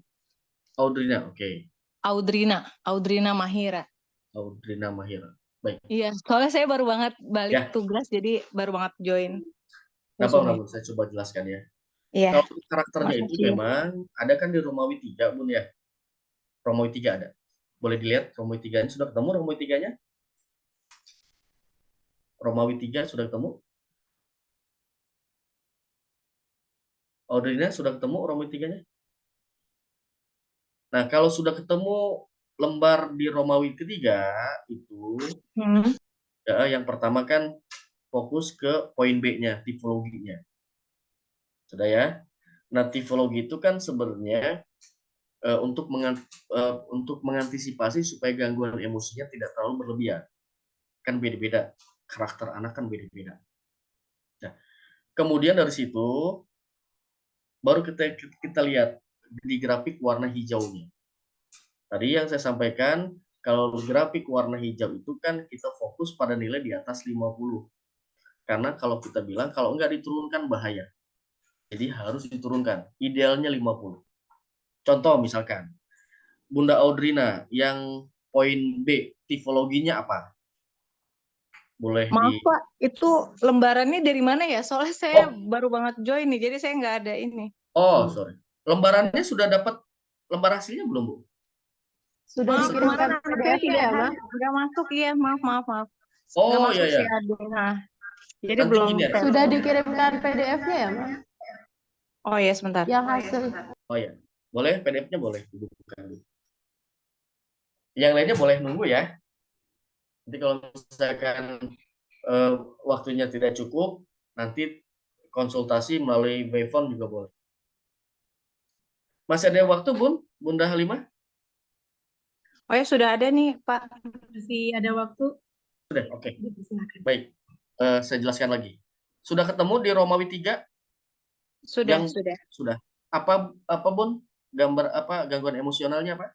Audrina, oke. Audrina Mahira. Audrina Mahira. Baik. Iya, soalnya saya baru banget balik Ya. tugas, jadi baru banget join. Kenapa saya coba jelaskan ya. Iya. Kalau karakternya itu memang ada kan di Romawi 3, Bun ya. Romawi 3 ada. Boleh dilihat Romawi 3-nya sudah ketemu Romawi 3-nya? Romawi 3 sudah ketemu? Audrina sudah ketemu Romawi 3-nya? Nah, kalau sudah ketemu lembar di Romawi ketiga itu ya, yang pertama kan fokus ke poin B-nya, tipologinya. Sudah ya? Nah, tipologi itu kan sebenarnya untuk mengantisipasi supaya gangguan emosinya tidak terlalu berlebihan. Kan beda-beda, karakter anak kan beda-beda. Nah, kemudian dari situ baru kita lihat di grafik warna hijaunya. Tadi yang saya sampaikan, kalau grafik warna hijau itu kan kita fokus pada nilai di atas 50. Karena kalau kita bilang kalau enggak diturunkan bahaya. Jadi harus diturunkan. Idealnya 50. Contoh misalkan, Bunda Audrina yang poin B, tipologinya apa? Boleh Maaf Pak, itu lembarannya dari mana ya? Soalnya saya baru banget join nih, jadi saya nggak ada ini. Oh, sorry. Lembarannya sudah dapat lembar hasilnya belum, Bu? Sudah dikirimkan PDF ya, Mas? Nggak masuk, iya. Maaf. nggak Oh masuk ya ya. CAD. Nah, jadi Nanti belum gini ya. tes. Sudah dikirimkan PDF-nya ya, Mas? Oh ya, sebentar. Yang hasil. Oh ya. Boleh PDF-nya boleh dibuka dulu. Yang lainnya boleh nunggu ya. Nanti kalau misalkan eh, waktunya tidak cukup, nanti konsultasi melalui by phone juga boleh. Masih ada waktu, Bunda Halimah? Oh ya, sudah ada nih, Pak. Masih ada waktu, Sudah, oke. dipersilakan. Baik, saya jelaskan lagi. Sudah ketemu di Romawi 3 Sudah, yang sudah. sudah. Apa Bun? Gambar apa gangguan emosionalnya apa?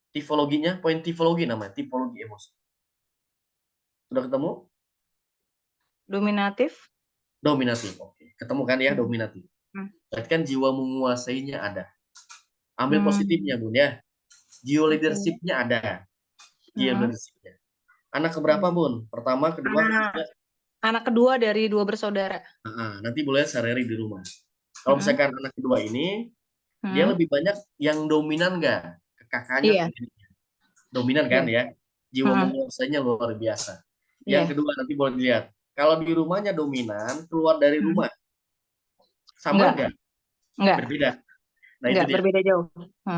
Tipologinya, poin tipologi namanya, tipologi emosi. Sudah ketemu? Dominatif. Dominatif. Oke. Ketemu kan ya dominatif. Hmm. Berarti kan jiwa menguasainya ada. Ambil Hmm. positifnya, Bun ya. Jiwa Oke. leadership-nya ada. Jiwa leadership-nya. Anak keberapa, Bun? Pertama, kedua, ketiga? Anak kedua dari 2 bersaudara. Nanti boleh sehari-hari di rumah. Kalau misalkan anak kedua ini, dia lebih banyak yang dominan nggak? Ke kakaknya, Iya. ke neneknya. Dominan kan ya? Jiwa Hmm. menguasainya luar biasa. Iya. Yang kedua nanti boleh dilihat. Kalau di rumahnya dominan, keluar dari rumah. Sama nggak? Enggak. Berbeda. Nah itu Enggak, dia. berbeda jauh.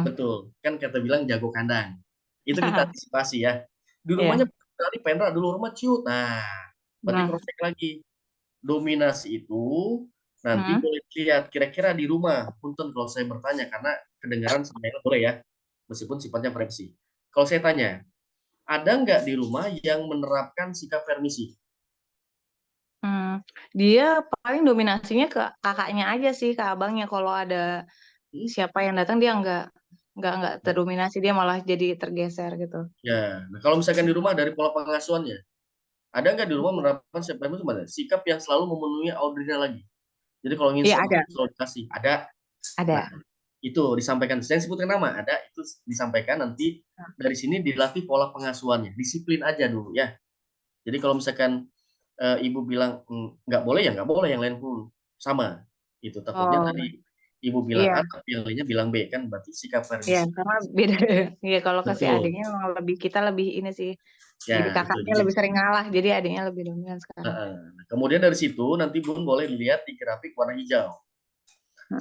Betul. Kan kata bilang jago kandang. Itu kita antisipasi ya. Di Iya. rumahnya kali penra dulu rumah ciut. Nah, berarti Hmm. cross check lagi. Dominasi itu nanti Hmm. boleh lihat kira-kira di rumah. Punten kalau saya bertanya karena kedengaran sebenarnya boleh ya. Meskipun sifatnya privasi. Kalau saya tanya, ada nggak di rumah yang menerapkan sikap permisi? Dia paling dominasinya ke kakaknya aja sih, ke abangnya. Kalau ada siapa yang datang dia nggak terdominasi, dia malah jadi tergeser gitu. Ya, nah kalau misalkan di rumah dari pola pengasuhannya, ada nggak di rumah menerapkan sikap permisi? Sikap yang selalu memenuhi Audrina lagi. Jadi kalau ingin Iya, ada. selalu dikasih, ada. Ada. Nah, itu disampaikan. Saya sebutkan nama, ada itu disampaikan nanti dari sini dilatih pola pengasuhannya. Disiplin aja dulu ya. Jadi kalau misalkan ibu bilang nggak boleh ya nggak boleh, yang lain pun sama. Itu takutnya Oh, tadi ibu bilang iya. A tapi yang lainnya bilang B, kan berarti sikap Iya, permisi. karena beda. Iya, kalau kasih Betul. adiknya memang kita lebih ini sih. Ya, Jadi itu. kakaknya lebih sering ngalah, jadi adiknya lebih dominan sekarang. Kemudian dari situ nanti Bun boleh dilihat di grafik warna hijau.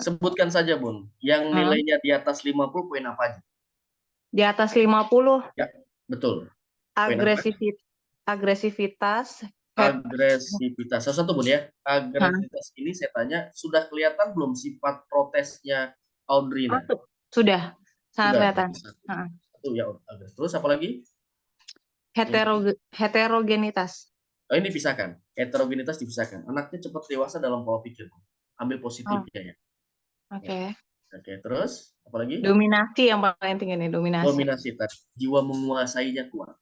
Sebutkan saja Bun, yang nilainya di atas 50 poin apa aja? Di atas 50, Ya, betul. Poin apa? agresivitas, Agresivitas. Satu Bun ya. Agresivitas ini saya tanya, sudah kelihatan belum sifat protesnya Audrina? Sudah, sangat Sudah. kelihatan. Satu ya, agres. Terus apa lagi? Heterogenitas. Oh, ini pisahkan. Heterogenitas dipisahkan. Anaknya cepat dewasa dalam pola pikir. Ambil positifnya ya. Oke. Oke, terus apa lagi? Dominasi yang paling tinggi nih, dominasi. Dominasi tadi. Jiwa menguasainya kuat.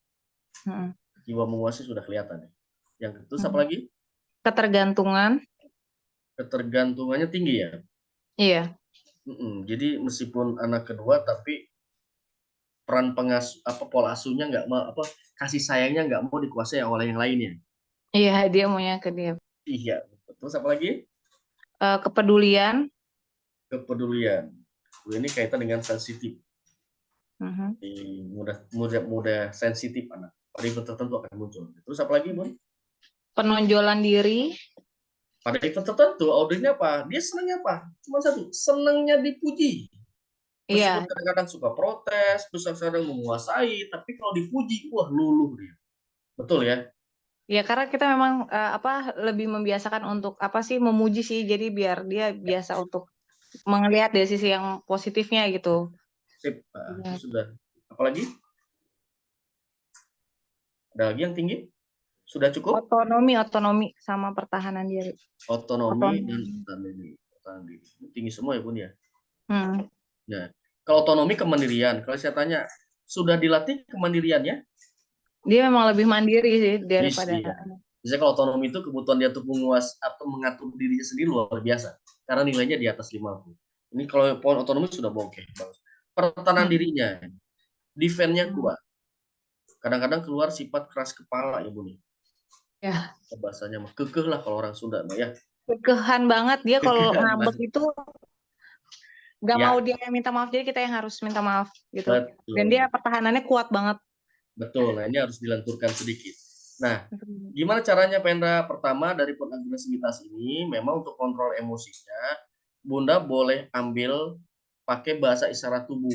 Jiwa menguasai sudah kelihatan ya. Yang itu apa lagi? Ketergantungan. Ketergantungannya tinggi ya. Iya. Jadi meskipun anak kedua tapi peran pola asuhnya nggak mau kasih sayangnya nggak mau dikuasai oleh yang lainnya. Iya, dia maunya ke dia. Iya. Terus apa lagi? Kepedulian. Kepedulian. Ini kaitan dengan sensitif. Mudah sensitif anak. Pada event tertentu akan muncul. Terus apa lagi, Bun? Penonjolan diri. Pada event tertentu, auditnya apa? Dia senangnya apa? Cuma satu, senangnya dipuji. Meskipun kadang-kadang suka protes, terus kadang menguasai, tapi kalau dipuji, wah luluh dia. Betul ya? Ya, karena kita memang lebih membiasakan untuk memuji sih, jadi biar dia biasa untuk melihat dari sisi yang positifnya gitu. Sip, itu sudah. Apalagi? Ada lagi yang tinggi? Sudah cukup? Otonomi sama pertahanan diri. Otonomi dan pertahanan diri. Tinggi semua ya Bun ya? Nah, kalau otonomi kemandirian, kalau saya tanya, sudah dilatih kemandiriannya? Dia memang lebih mandiri sih daripada. Misalnya kalau otonomi itu kebutuhan dia untuk menguasai atau mengatur dirinya sendiri luar biasa. Karena nilainya di atas 50. Ini kalau poin otonomi sudah oke. Pertahanan dirinya, defense-nya kuat. Kadang-kadang keluar sifat keras kepala ya Bun. Ya. Bahasanya mah kekeh lah kalau orang Sunda ya. Kekehan banget dia kalau ngambek itu nggak mau dia minta maaf, jadi kita yang harus minta maaf gitu. Betul. Dan dia pertahanannya kuat banget. Betul, nah ini harus dilenturkan sedikit. Nah, gimana caranya Pendra? Pertama dari agresivitas ini memang untuk kontrol emosinya, Bunda boleh ambil pakai bahasa isyarat tubuh.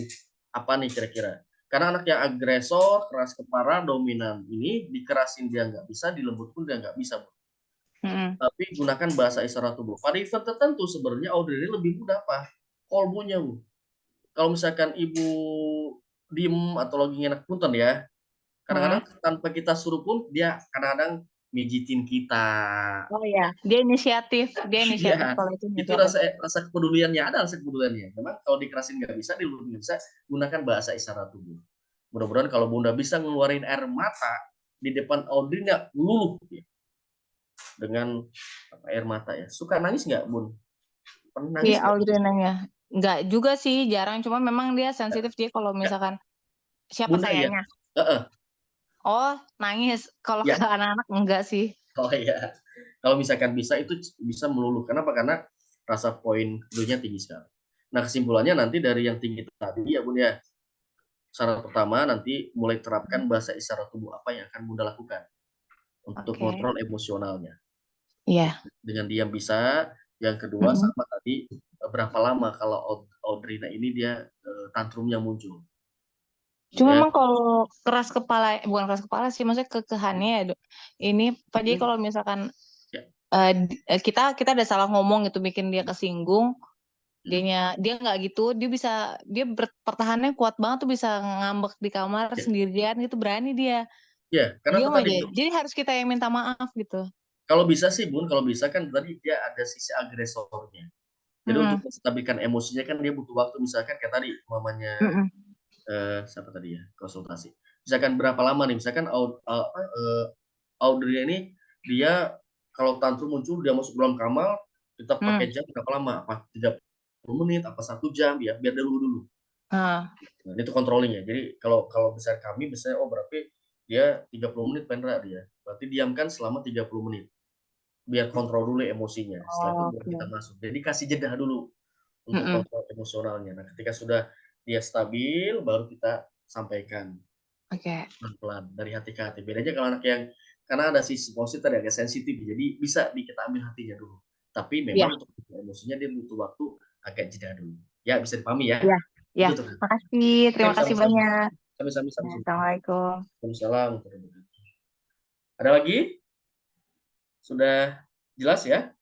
Apa nih kira-kira? Karena anak yang agresor, keras kepala, dominan ini dikerasin dia nggak bisa, dilembut pun dia nggak bisa. Tapi gunakan bahasa isyarat tubuh. Pada event tertentu sebenarnya order ini lebih mudah apa? Kolbunya, Bu. Kalau misalkan ibu diem atau lagi ngenak punten ya, kadang-kadang tanpa kita suruh pun dia kadang-kadang mijitin kita. Oh ya, dia inisiatif Iya, kalau itu itu inisiatif. rasa kepeduliannya, ada rasa kepeduliannya. Memang kalau dikerasin nggak bisa, diluluh nggak bisa, gunakan bahasa isyarat tubuh. Mudah-mudahan kalau Bunda bisa ngeluarin air mata di depan Audrina, luluh ya. Dengan air mata ya. Suka nangis nggak, Bun? Pernah nangis Iya, nggak? Audrinanya. Enggak juga sih, jarang. Cuma memang dia sensitif dia kalau Nggak. misalkan siapa Bunda ya? sayanya. Heeh. Oh, nangis. Kalau Ya. ke anak-anak enggak sih. Oh iya. Kalau misalkan bisa itu bisa meluluh. Kenapa? Karena rasa poin keduanya tinggi sekali. Nah, kesimpulannya nanti dari yang tinggi tadi ya Bun ya. Syarat pertama nanti mulai terapkan bahasa isyarat tubuh apa yang akan Bunda lakukan untuk Oke. kontrol emosionalnya. Iya. Dengan diam bisa. Yang kedua sama tadi berapa lama kalau Audrina ini dia tantrumnya muncul. Cuma Ya. memang kalau keras kepala, bukan keras kepala sih, maksudnya kekehannya ya, Dok. Ini Pak Jai kalau misalkan Ya. kita ada salah ngomong gitu bikin dia kesinggung, dia nggak gitu, dia pertahanannya kuat banget tuh, bisa ngambek di kamar sendirian gitu, berani dia. Ya, karena Dia apa tadi? jadi harus kita yang minta maaf gitu. Kalau bisa sih Bun, kalau bisa kan tadi dia ada sisi agresornya. Jadi untuk menstabilkan emosinya kan dia butuh waktu, misalkan kayak tadi mamanya siapa tadi ya konsultasi. Misalkan berapa lama nih? Misalkan Audrey ini dia kalau tantrum muncul dia masuk dalam kamar, kita pakai jam berapa lama? Apa 30 menit? Apa 1 jam? Ya biar dulu. Nah, itu controlling ya. Jadi kalau besar kami misalnya berarti dia 30 menit Pendra dia. Berarti diamkan selama 30 menit. Biar kontrol dulu emosinya. Setelah itu baru kita masuk. Jadi kasih jeda dulu untuk kontrol emosionalnya. Nah, ketika sudah dia stabil, baru kita sampaikan pelan-pelan dari hati ke hati. Bedanya kalau anak yang karena ada sisi positif agak sensitif, jadi bisa kita ambil hatinya dulu. Tapi memang untuk emosinya dia butuh waktu agak jeda dulu. Ya bisa dipahami ya. Ya, makasih. Terima kasih banyak. Sami-sami. Assalamualaikum. Waalaikumsalam. Ada lagi? Sudah jelas ya?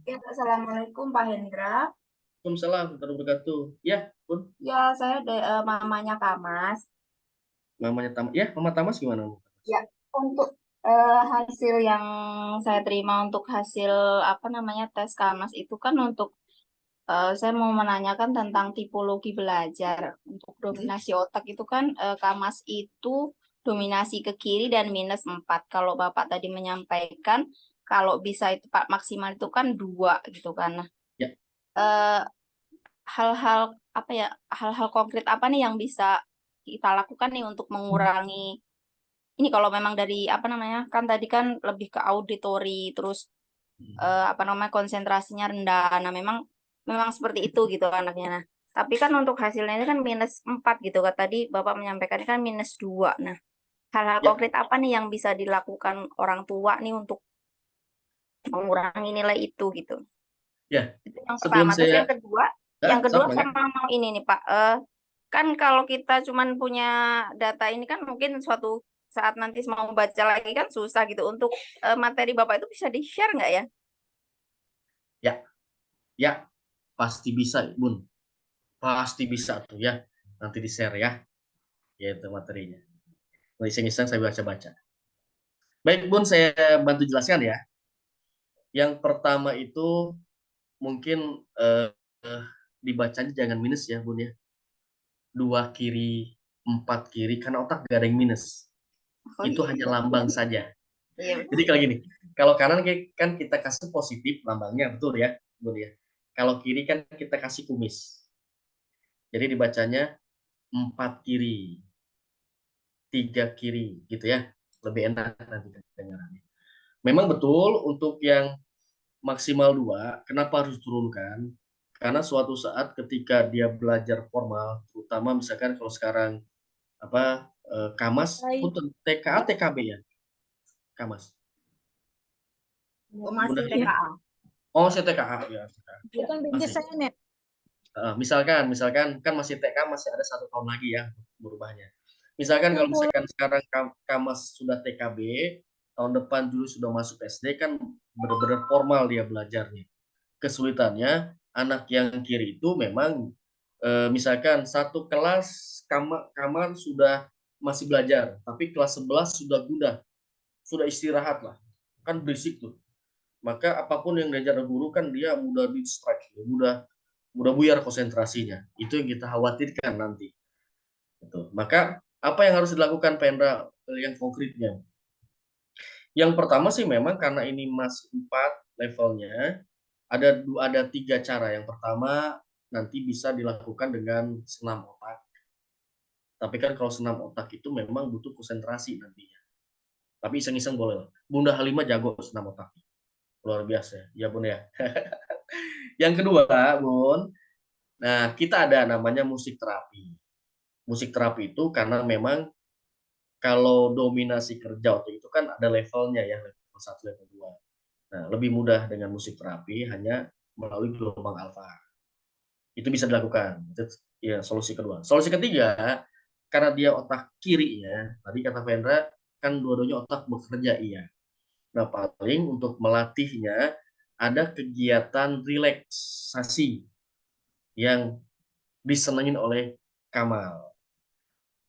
Ya, Assalamualaikum Pak Hendra. Waalaikumsalam warahmatullahi wabarakatuh. Ya, Bun. Ya, saya mamanya Kamas. Mamanya Tamas. Ya, Mama Tamas gimana? Ya, untuk hasil yang saya terima untuk hasil tes Kamas itu kan untuk saya mau menanyakan tentang tipologi belajar. Untuk dominasi otak itu kan Kamas itu dominasi ke kiri dan -4. Kalau Bapak tadi menyampaikan kalau bisa itu Pak maksimal itu kan 2 gitu kan. Nah, hal-hal hal-hal konkret apa nih yang bisa kita lakukan nih untuk mengurangi ini kalau memang dari kan tadi kan lebih ke auditori terus konsentrasinya rendah. Nah, memang seperti itu gitu anaknya. Nah, tapi kan untuk hasilnya ini kan -4 gitu kan. Tadi Bapak menyampaikan kan -2. Nah, hal-hal konkret apa nih yang bisa dilakukan orang tua nih untuk mengurangi nilai itu gitu. Ya. Itu yang pertama. Terus yang kedua saya mau ini nih Pak. Kan kalau kita cuman punya data ini kan mungkin suatu saat nanti mau baca lagi kan susah gitu. Untuk materi Bapak itu bisa di-share nggak ya? Ya, pasti bisa, Bun. Pasti bisa tuh ya. Nanti di-share ya. Yaitu materinya. Iseng-iseng saya baca-baca. Baik, Bun, saya bantu jelaskan ya. Yang pertama itu mungkin dibacanya jangan minus ya, Bun ya. 2 kiri, 4 kiri, karena otak gak ada yang minus. Itu hanya lambang saja. Jadi kalau gini, kalau kanan kan kita kasih positif lambangnya, betul ya, Bun ya. Kalau kiri kan kita kasih kumis. Jadi dibacanya 4 kiri, 3 kiri, gitu ya. Lebih enak nanti kedengarannya. Memang betul untuk yang maksimal 2, kenapa harus turunkan? Karena suatu saat ketika dia belajar formal, terutama misalkan kalau sekarang Kamas, punten TKA TKB ya, Kamas. Masih Bunda, TKA. oh saya TKA ya. Bukan binti Masih. saya nih. Misalkan kan masih TK, masih ada 1 tahun lagi ya berubahnya. Misalkan kalau misalkan sekarang Kamas sudah TKB, tahun depan dulu sudah masuk SD, kan benar-benar formal dia belajarnya. Kesulitannya anak yang kiri itu memang misalkan satu kelas kamar sudah masih belajar, tapi kelas 11 sudah istirahat lah, kan berisik tuh. Maka apapun yang diajar guru kan dia mudah distract, mudah buyar konsentrasinya. Itu yang kita khawatirkan nanti. Gitu. Maka apa yang harus dilakukan Pendra yang konkretnya? Yang pertama sih memang karena ini masih 4 levelnya, ada 3 cara. Yang pertama nanti bisa dilakukan dengan senam otak. Tapi kan kalau senam otak itu memang butuh konsentrasi nantinya. Tapi iseng-iseng boleh lah. Bunda Halimah jago senam otak. Luar biasa. Ya Bun ya. Yang kedua Bun, nah kita ada namanya musik terapi. Musik terapi itu karena memang kalau dominasi kerja waktu itu kan ada levelnya ya, level 1, level 2. Nah, lebih mudah dengan musik terapi hanya melalui gelombang alfa. Itu bisa dilakukan. Itu ya solusi kedua. Solusi ketiga, karena dia otak kirinya, tadi kata Vendra kan dua-duanya otak bekerja iya. Nah, paling untuk melatihnya ada kegiatan relaksasi yang disenengin oleh Kamal.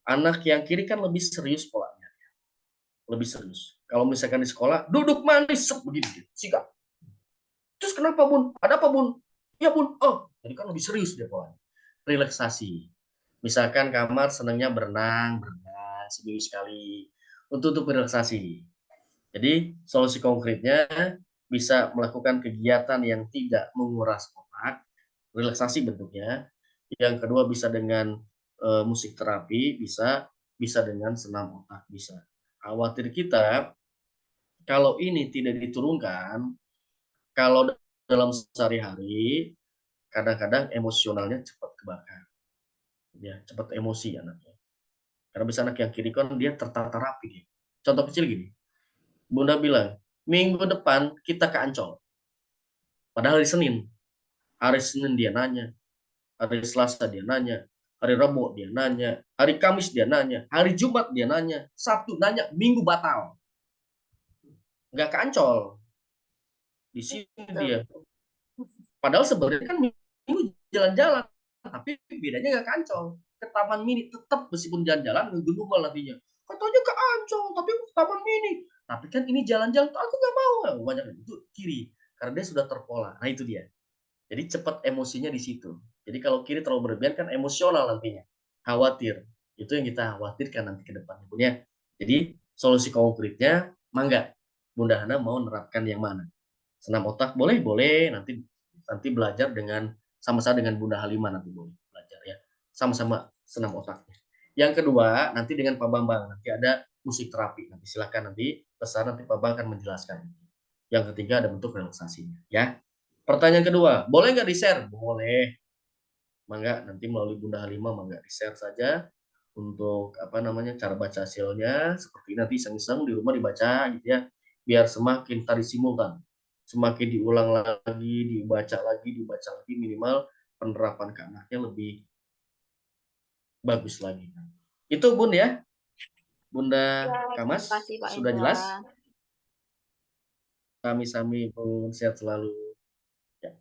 Anak yang kiri kan lebih serius polanya, lebih serius. Kalau misalkan di sekolah, duduk manis, begini, sikap. Terus kenapa Bun? Ada apa Bun? Ya Bun, oh, jadi kan lebih serius dia polanya. Relaksasi. Misalkan Kamar senangnya berenang seminggu sekali untuk relaksasi. Jadi solusi konkretnya bisa melakukan kegiatan yang tidak menguras otak, relaksasi bentuknya. Yang kedua bisa dengan musik terapi, bisa dengan senam otak, bisa. Khawatir kita kalau ini tidak diturunkan, kalau dalam sehari-hari kadang-kadang emosionalnya cepat kebakar, ya cepat emosi anaknya. Karena bisa anak yang kiri kan dia tertata rapi dia. Contoh kecil gini, Bunda bilang minggu depan kita ke Ancol, padahal hari Senin dia nanya, hari Selasa dia nanya, hari Rabu dia nanya, hari Kamis dia nanya, hari Jumat dia nanya, Sabtu nanya, Minggu batal. Nggak ke Ancol. Di sini dia. Padahal sebenarnya kan Minggu jalan-jalan, tapi bedanya nggak ke Ancol. Ke Taman Mini tetap meskipun jalan-jalan ngegulung nantinya. Katanya ke Ancol, tapi ke Taman Mini. Tapi kan ini jalan-jalan, aku nggak mau. Banyak itu kiri, karena dia sudah terpola. Nah itu dia. Jadi cepat emosinya di situ. Jadi kalau kiri terlalu berlebihan kan emosional nantinya. Khawatir. Itu yang kita khawatirkan nanti ke depannya. Punya. Jadi solusi konkretnya, mangga. Bunda Hana mau nerapkan yang mana? Senam otak boleh, boleh. Nanti belajar dengan sama-sama dengan Bunda Halimah nanti boleh belajar ya. Sama-sama senam otaknya. Yang kedua, nanti dengan Pak Bambang. Nanti ada musik terapi. Nanti silakan nanti pesan nanti Pak Bambang akan menjelaskan. Yang ketiga ada bentuk relaksasinya ya. Pertanyaan kedua, boleh nggak di-share? Boleh. Mangga nanti melalui Bunda Halimah mangga di-share saja untuk apa namanya cara baca hasilnya seperti nanti iseng-iseng di rumah dibaca gitu ya. Biar semakin tadi simultan. Semakin diulang lagi, dibaca lagi minimal penerapan ke anaknya lebih bagus lagi. Itu Bun ya. Bunda Kamas Kasih, Pak sudah Hendra. jelas? Sami-sami Bun, sehat selalu. Ya.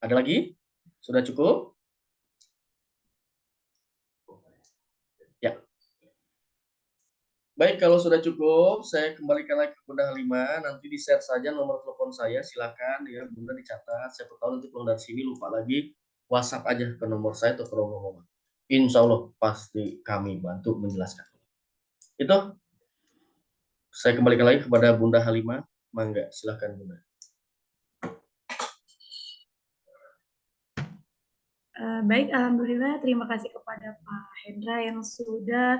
Ada lagi? Sudah cukup? Ya. Baik, kalau sudah cukup, saya kembalikan lagi ke Bunda Halimah. Nanti di-share saja nomor telepon saya, silakan ya Bunda dicatat. Siapa tahu nanti pulang dari sini lupa lagi, WhatsApp aja ke nomor saya atau ke nomor Mama. Insya Allah pasti kami bantu menjelaskan. Itu saya kembalikan lagi kepada Bunda Halimah. Mangga, silakan Bunda. Baik, alhamdulillah terima kasih kepada Pak Hendra yang sudah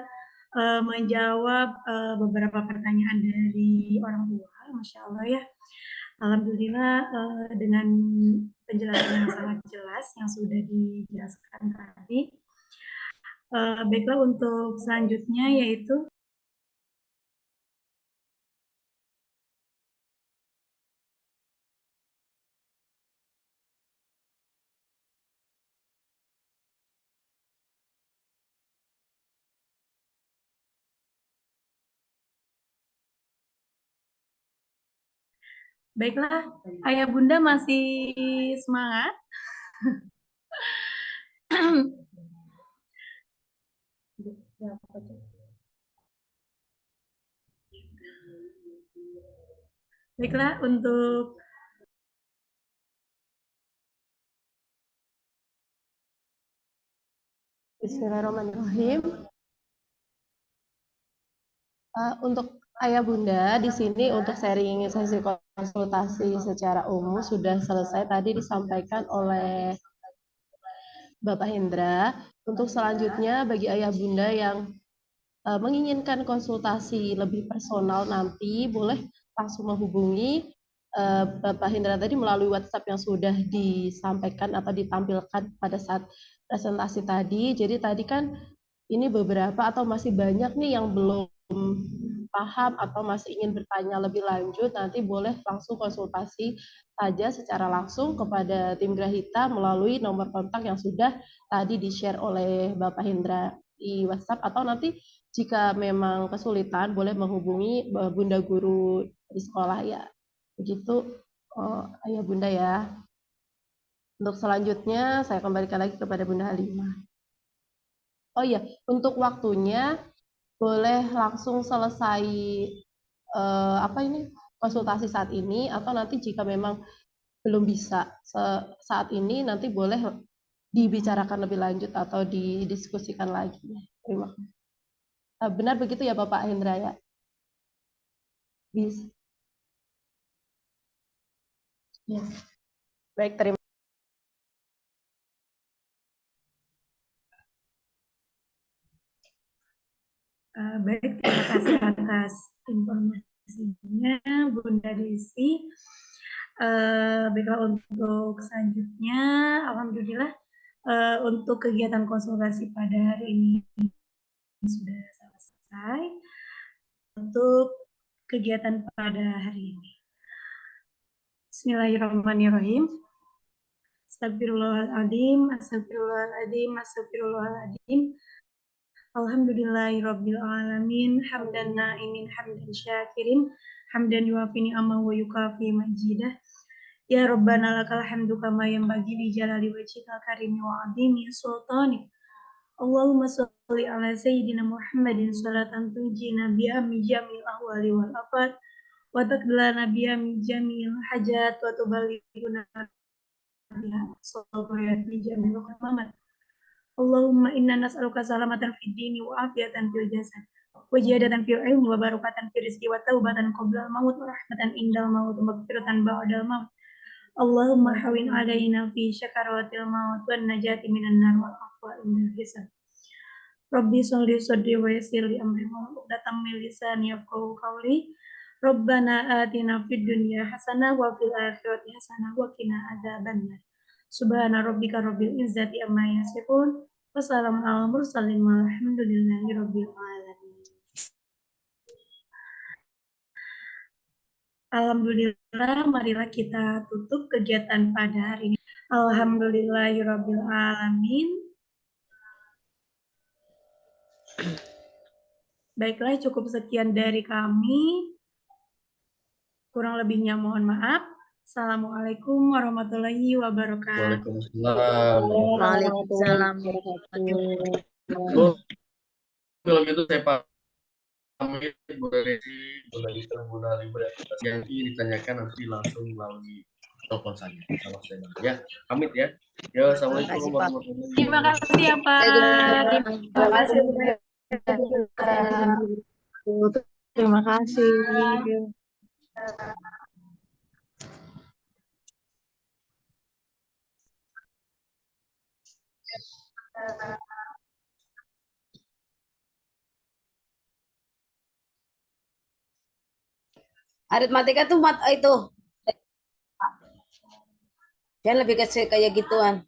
menjawab beberapa pertanyaan dari orang tua, Masya Allah ya. Alhamdulillah dengan penjelasan yang sangat jelas yang sudah dijelaskan tadi, Baiklah, untuk selanjutnya yaitu baiklah, Ayah Bunda masih semangat. Baiklah, untuk Bismillahirrahmanirrahim. Untuk Ayah Bunda di sini untuk sharing sesi konsultasi secara umum sudah selesai tadi disampaikan oleh Bapak Hendra. Untuk selanjutnya bagi Ayah Bunda yang menginginkan konsultasi lebih personal nanti boleh langsung menghubungi Bapak Hendra tadi melalui WhatsApp yang sudah disampaikan atau ditampilkan pada saat presentasi tadi. Jadi tadi kan ini beberapa atau masih banyak nih yang belum paham atau masih ingin bertanya lebih lanjut, nanti boleh langsung konsultasi saja secara langsung kepada tim Grahita melalui nomor kontak yang sudah tadi di-share oleh Bapak Hendra di WhatsApp, atau nanti jika memang kesulitan boleh menghubungi Bunda Guru di sekolah ya. Begitu Ayah Bunda ya. Untuk selanjutnya saya kembalikan lagi kepada Bunda Halimah. Oh iya, untuk waktunya boleh langsung selesai konsultasi saat ini, atau nanti jika memang belum bisa saat ini nanti boleh dibicarakan lebih lanjut atau didiskusikan lagi. Terima kasih. Benar begitu ya Bapak Hendra ya? Bisa. Yes. Baik, terima. Baik, terima kasih atas informasinya Bunda Desi. Baiklah, untuk selanjutnya, alhamdulillah untuk kegiatan konsultasi pada hari ini sudah selesai. Untuk kegiatan pada hari ini, Bismillahirrahmanirrahim. Astagfirullahaladzim, astagfirullahaladzim, astagfirullahaladzim. Alhamdulillahirabbil alamin, hamdan na'imin, hamdan syakirin, hamdan yuafi ni'amahu wa yukafi majidah. Ya Rabbana lakal hamdu kama yanbaghi li jalali wajhikal karimi wa 'azimi sultanik. Allahumma sholli ala sayyidina Muhammadin sholatan tunjina biha min jami'il ahwali wal afat wa taqdilana biha min jami'il hajat wa tuballighuna biha salawat min jami'il qamamat. Allahumma inna nas'aluka salamatan fid dini wa afiatan fil jasad wa ziyadatan fil ilmi wa barakatan fil rizqi wa taubatan qabla al-maut wa rahmatan indal maut wa maghfiratan ba'dal maut. Allahumma hawin alaina fi syakaratil maut wan najati minan nar wal afwa indal hisab. Rabbi sholli sadri wa yassir li amri wa uqdatam min lisani yafqahu qawli. Rabbana atina fid dunya hasanah wa fil akhirati hasanah wa qina adzabannar. Subhana rabbika rabbil izzati amma yasifun. Wassalamu ala mursalin walhamdulillahi rabbil alamin. Alhamdulillah, marilah kita tutup kegiatan pada hari ini. Alhamdulillahi rabbil alamin. Baiklah, cukup sekian dari kami. Kurang lebihnya mohon maaf. Assalamualaikum warahmatullahi wabarakatuh. Waalaikumsalam. Waalaikumsalam. Bu, kalau gitu saya pamit Bunda Desi, Bunda Disa, Bunda Halimah, yang ingin ditanyakan nanti langsung melalui telepon saja sama saya. Ya, pamit ya. Ya, assalamualaikum warahmatullahi wabarakatuh. Terima kasih ya Pak. Terima kasih. Terima kasih. Aritmatika tuh itu. Jangan lebih kayak gituan.